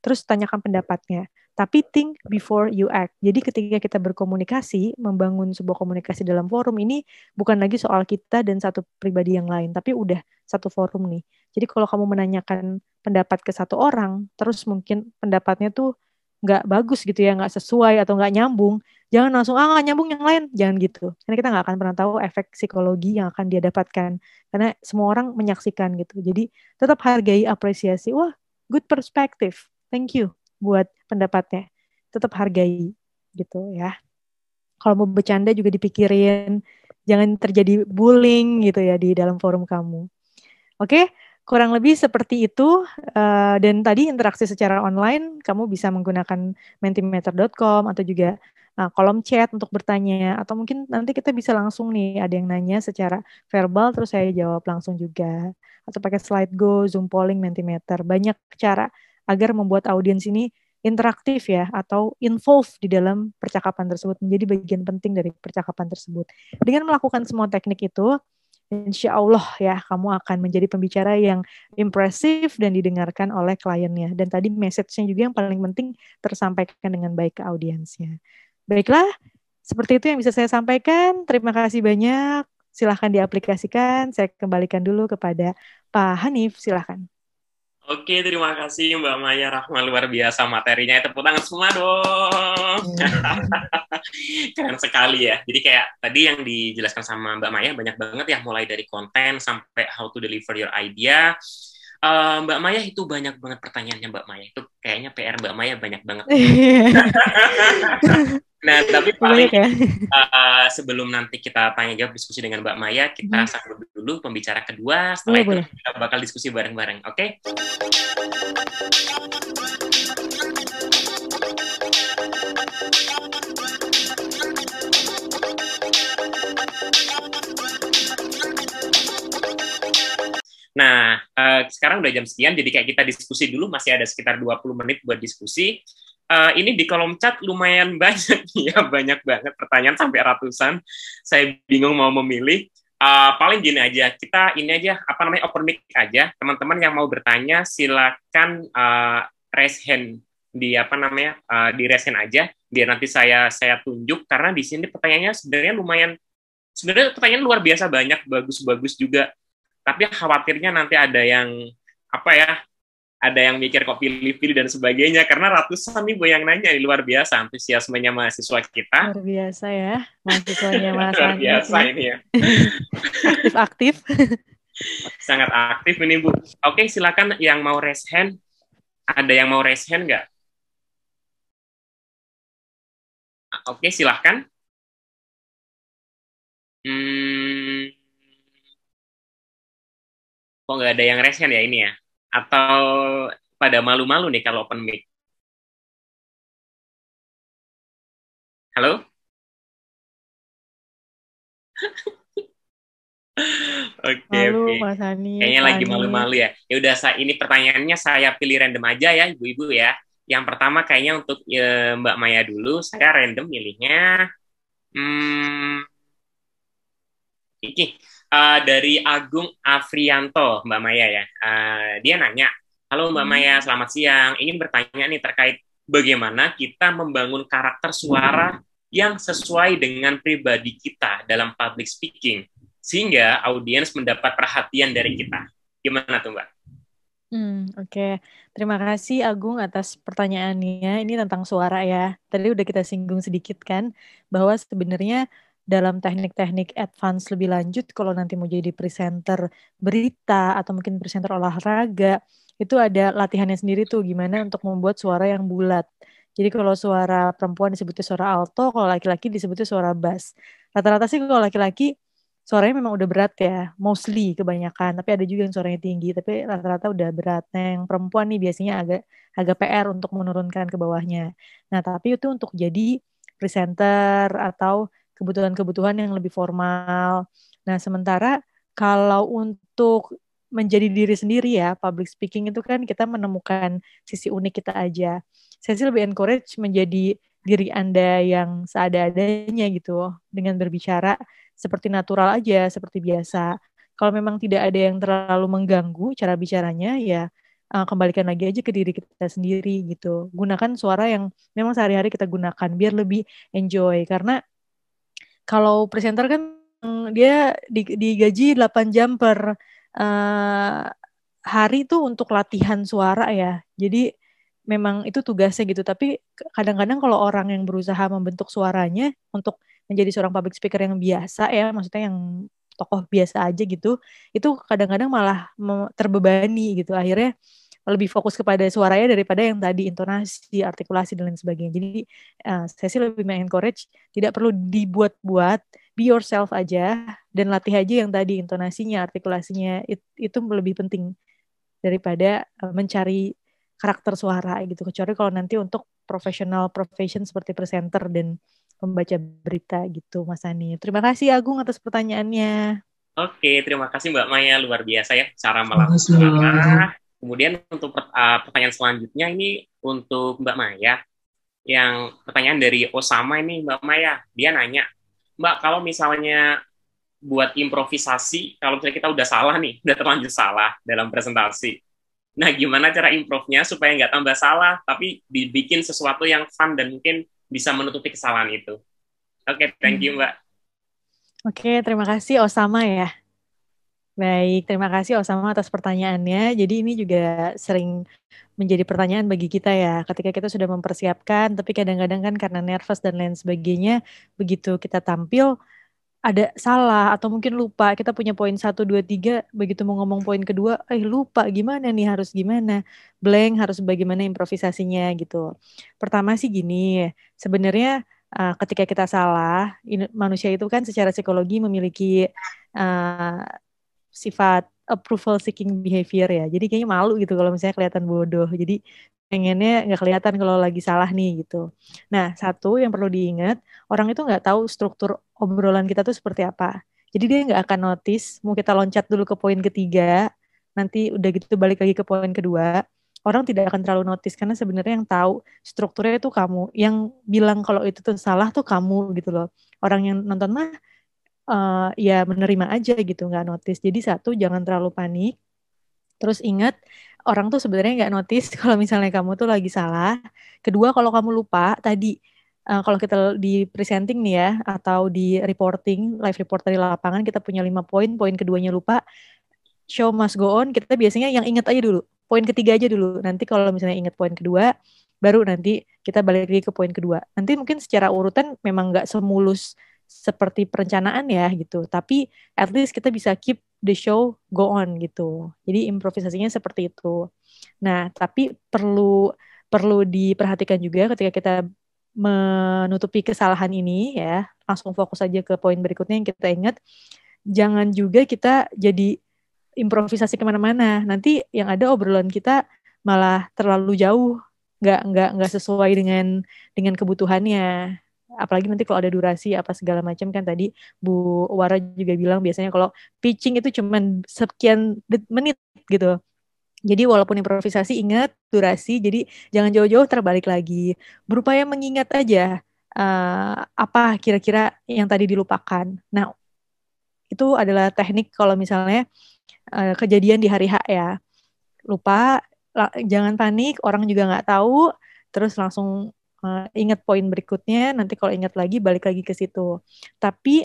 Terus tanyakan pendapatnya. Tapi think before you act. Jadi ketika kita berkomunikasi, membangun sebuah komunikasi dalam forum ini bukan lagi soal kita dan satu pribadi yang lain, tapi udah satu forum nih. Jadi kalau kamu menanyakan pendapat ke satu orang, terus mungkin pendapatnya tuh nggak bagus gitu ya, nggak sesuai atau nggak nyambung, jangan langsung, nggak nyambung yang lain, jangan gitu. Karena kita nggak akan pernah tahu efek psikologi yang akan dia dapatkan. Karena semua orang menyaksikan gitu. Jadi tetap hargai, apresiasi. Wah, good perspective. Thank you buat pendapatnya. Tetap hargai gitu ya. Kalau mau bercanda juga dipikirin. Jangan terjadi bullying gitu ya di dalam forum kamu. Oke, kurang lebih seperti itu. Dan tadi interaksi secara online, kamu bisa menggunakan mentimeter.com atau juga kolom chat untuk bertanya. Atau mungkin nanti kita bisa langsung nih, ada yang nanya secara verbal, terus saya jawab langsung juga. Atau pakai slide go, Zoom polling, Mentimeter. Banyak cara agar membuat audiens ini interaktif ya, atau involve di dalam percakapan tersebut, menjadi bagian penting dari percakapan tersebut. Dengan melakukan semua teknik itu, insya Allah ya, kamu akan menjadi pembicara yang impresif dan didengarkan oleh kliennya. Dan tadi message-nya juga yang paling penting tersampaikan dengan baik ke audiensnya. Baiklah, seperti itu yang bisa saya sampaikan. Terima kasih banyak. Silahkan diaplikasikan. Saya kembalikan dulu kepada Pak Hanif. Silahkan. Oke, terima kasih Mbak Maya Rahma, luar biasa materinya. Tepuk tangan semua dong. Keren sekali ya. Jadi kayak tadi yang dijelaskan sama Mbak Maya banyak banget ya, mulai dari konten sampai how to deliver your idea. Mbak Maya, itu banyak banget pertanyaannya Mbak Maya. Itu kayaknya PR Mbak Maya banyak banget. Nah, tapi paling sebelum nanti kita tanya jawab diskusi dengan Mbak Maya, kita sambut dulu pembicara kedua. Setelah itu kita bakal diskusi bareng-bareng, oke? Nah, sekarang udah jam sekian, jadi kayak kita diskusi dulu, masih ada sekitar 20 menit buat diskusi. Ini di kolom chat lumayan banyak ya, banyak banget pertanyaan sampai ratusan. Saya bingung mau memilih. Paling gini aja, kita ini aja open mic aja. Teman-teman yang mau bertanya silakan raise hand di di raise hand aja. Biar nanti saya tunjuk, karena di sini pertanyaannya sebenarnya pertanyaan luar biasa banyak, bagus-bagus juga. Tapi khawatirnya nanti ada yang ada yang mikir kok pilih-pilih dan sebagainya, karena ratusan ibu yang nanya, luar biasa antusiasmenya mahasiswa kita. Luar biasa ya, mahasiswanya Mas luar biasa ini ya. Aktif-aktif. Sangat aktif ini Bu. Oke, silakan yang mau raise hand. Ada yang mau raise hand nggak? Oke, silakan. Kok nggak ada yang raise hand ya ini ya? Atau pada malu-malu nih kalau open mic? Halo? Oke. Mas Hani. Kayaknya lagi malu-malu ya. Ya udah, ini pertanyaannya saya pilih random aja ya, ibu-ibu ya. Yang pertama kayaknya untuk Mbak Maya dulu. Saya random milihnya. Ini dari Agung Afrianto, Mbak Maya ya. Dia nanya, halo Mbak Maya, selamat siang. Ingin bertanya nih terkait bagaimana kita membangun karakter suara yang sesuai dengan pribadi kita dalam public speaking, sehingga audiens mendapat perhatian dari kita. Gimana tuh Mbak? Oke. Terima kasih Agung atas pertanyaannya. Ini tentang suara ya. Tadi udah kita singgung sedikit kan, bahwa sebenarnya dalam teknik-teknik advance lebih lanjut, kalau nanti mau jadi presenter berita atau mungkin presenter olahraga, itu ada latihannya sendiri tuh gimana untuk membuat suara yang bulat. Jadi kalau suara perempuan disebutnya suara alto, kalau laki-laki disebutnya suara bass. Rata-rata sih kalau laki-laki suaranya memang udah berat ya, mostly kebanyakan. Tapi ada juga yang suaranya tinggi, tapi rata-rata udah berat. Nah, yang perempuan nih biasanya agak PR untuk menurunkan ke bawahnya. Nah, tapi itu untuk jadi presenter atau kebutuhan-kebutuhan yang lebih formal. Nah, sementara kalau untuk menjadi diri sendiri ya, public speaking itu kan kita menemukan sisi unik kita aja. Saya sih lebih encourage menjadi diri Anda yang seada-adanya gitu, dengan berbicara seperti natural aja, seperti biasa. Kalau memang tidak ada yang terlalu mengganggu cara bicaranya, ya kembalikan lagi aja ke diri kita sendiri gitu. Gunakan suara yang memang sehari-hari kita gunakan biar lebih enjoy. Karena kalau presenter kan dia digaji 8 jam per hari tuh untuk latihan suara ya. Jadi memang itu tugasnya gitu. Tapi kadang-kadang kalau orang yang berusaha membentuk suaranya untuk menjadi seorang public speaker yang biasa ya, maksudnya yang tokoh biasa aja gitu, itu kadang-kadang malah terbebani gitu. Akhirnya lebih fokus kepada suaranya daripada yang tadi intonasi, artikulasi dan lain sebagainya. Jadi saya sih lebih encourage tidak perlu dibuat-buat, be yourself aja dan latih aja yang tadi intonasinya, artikulasinya itu lebih penting daripada mencari karakter suara gitu. Kecuali kalau nanti untuk professional profession seperti presenter dan pembaca berita gitu, Mas Ani. Terima kasih Agung atas pertanyaannya. Oke, terima kasih Mbak Maya, luar biasa ya cara melatih suara. Kemudian untuk pertanyaan selanjutnya ini untuk Mbak Maya. Yang pertanyaan dari Osama ini Mbak Maya, dia nanya, Mbak kalau misalnya buat improvisasi, kalau misalnya kita udah salah nih, udah terlanjur salah dalam presentasi. Nah, gimana cara improve-nya supaya nggak tambah salah, tapi dibikin sesuatu yang fun dan mungkin bisa menutupi kesalahan itu. Oke, thank you Mbak. Oke, terima kasih Osama ya. Baik, terima kasih Osama atas pertanyaannya. Jadi ini juga sering menjadi pertanyaan bagi kita ya. Ketika kita sudah mempersiapkan, tapi kadang-kadang kan karena nervous dan lain sebagainya, begitu kita tampil, ada salah atau mungkin lupa. Kita punya poin 1, 2, 3, begitu mau ngomong poin kedua, lupa gimana nih, harus gimana. Blank, harus bagaimana improvisasinya gitu. Pertama sih gini, sebenarnya ketika kita salah, manusia itu kan secara psikologi memiliki sifat approval seeking behavior ya. Jadi kayaknya malu gitu kalau misalnya kelihatan bodoh. Jadi pengennya nggak kelihatan kalau lagi salah nih gitu. Nah, satu yang perlu diingat, orang itu nggak tahu struktur obrolan kita tuh seperti apa. Jadi dia nggak akan notice, mau kita loncat dulu ke poin ketiga, nanti udah gitu balik lagi ke poin kedua, orang tidak akan terlalu notice karena sebenarnya yang tahu strukturnya itu kamu. Yang bilang kalau itu tuh salah tuh kamu gitu loh. Orang yang nonton mah ya menerima aja gitu, nggak notice. Jadi satu, jangan terlalu panik. Terus ingat, orang tuh sebenarnya nggak notice kalau misalnya kamu tuh lagi salah. Kedua, kalau kamu lupa tadi, kalau kita di presenting nih ya, atau di reporting, live report dari lapangan, kita punya 5 poin, poin keduanya lupa, show must go on, kita biasanya yang ingat aja dulu. Poin ketiga aja dulu. Nanti kalau misalnya ingat poin kedua, baru nanti kita balik lagi ke poin kedua. Nanti mungkin secara urutan memang nggak semulus seperti perencanaan ya gitu. Tapi at least kita bisa keep the show go on gitu. Jadi improvisasinya seperti itu. Nah, tapi perlu diperhatikan juga ketika kita menutupi kesalahan ini ya, langsung fokus aja ke poin berikutnya yang kita ingat. Jangan juga kita jadi improvisasi kemana-mana. Nanti yang ada obrolan kita malah terlalu jauh, nggak sesuai dengan kebutuhannya. Apalagi nanti kalau ada durasi apa segala macam kan tadi Bu Wara juga bilang biasanya kalau pitching itu cuman sekian menit gitu. Jadi walaupun improvisasi ingat durasi, jadi jangan jauh-jauh terbalik lagi. Berupaya mengingat aja apa kira-kira yang tadi dilupakan. Nah, itu adalah teknik kalau misalnya kejadian di hari H ya. Lupa, jangan panik, orang juga nggak tahu, terus langsung ingat poin berikutnya, nanti kalau ingat lagi balik lagi ke situ. Tapi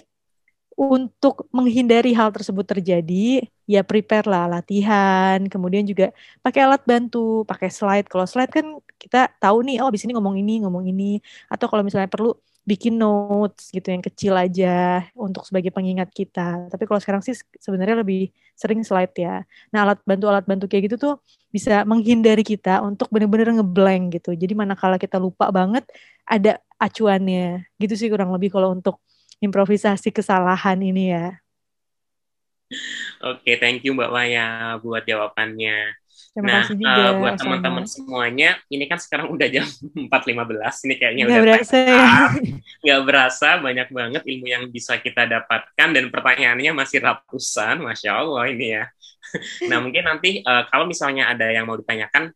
untuk menghindari hal tersebut terjadi, ya prepare lah latihan, kemudian juga pakai alat bantu, pakai slide. Kalau slide kan kita tahu nih, oh di sini ngomong ini, atau kalau misalnya perlu bikin notes gitu yang kecil aja untuk sebagai pengingat kita. Tapi kalau sekarang sih sebenarnya lebih sering slide ya. Nah, alat bantu kayak gitu tuh bisa menghindari kita untuk benar-benar ngeblank gitu. Jadi manakala kita lupa banget, ada acuannya. Gitu sih kurang lebih kalau untuk improvisasi kesalahan ini ya. Oke, thank you Mbak Maya buat jawabannya. Terima kasih juga, buat teman-teman semuanya, ini kan sekarang udah jam 4.15, ini kayaknya nggak udah berasa ya. Nggak berasa, banyak banget ilmu yang bisa kita dapatkan, dan pertanyaannya masih ratusan, Masya Allah ini ya. Nah, mungkin nanti kalau misalnya ada yang mau ditanyakan,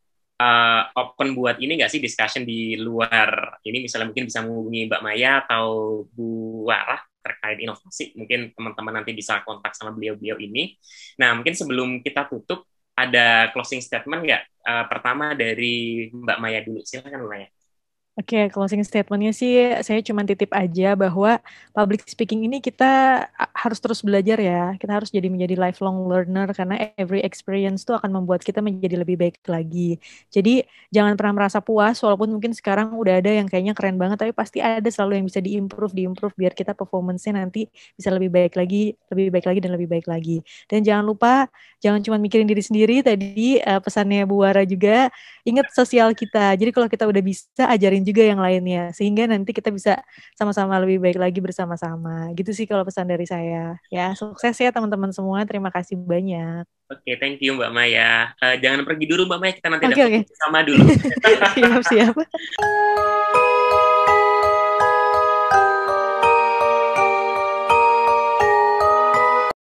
open buat ini nggak sih, discussion di luar ini, misalnya mungkin bisa menghubungi Mbak Maya atau Bu Warah terkait inovasi, mungkin teman-teman nanti bisa kontak sama beliau-beliau ini. Nah, mungkin sebelum kita tutup, ada closing statement nggak? Pertama dari Mbak Maya dulu, silakan Mbak Maya. Oke, closing statement-nya sih saya cuma titip aja bahwa public speaking ini kita harus terus belajar ya. Kita harus menjadi lifelong learner karena every experience tuh akan membuat kita menjadi lebih baik lagi. Jadi jangan pernah merasa puas walaupun mungkin sekarang udah ada yang kayaknya keren banget, tapi pasti ada selalu yang bisa diimprove biar kita performance-nya nanti bisa lebih baik lagi dan lebih baik lagi. Dan jangan lupa, jangan cuma mikirin diri sendiri, tadi pesannya Bu Wara juga, ingat sosial kita. Jadi kalau kita udah bisa, ajarin juga yang lainnya, sehingga nanti kita bisa sama-sama lebih baik lagi bersama-sama. Gitu sih kalau pesan dari saya. Ya, sukses ya teman-teman semua. Terima kasih banyak. Oke, thank you Mbak Maya. Jangan pergi dulu Mbak Maya, kita nanti Oke. sama dulu. Siap.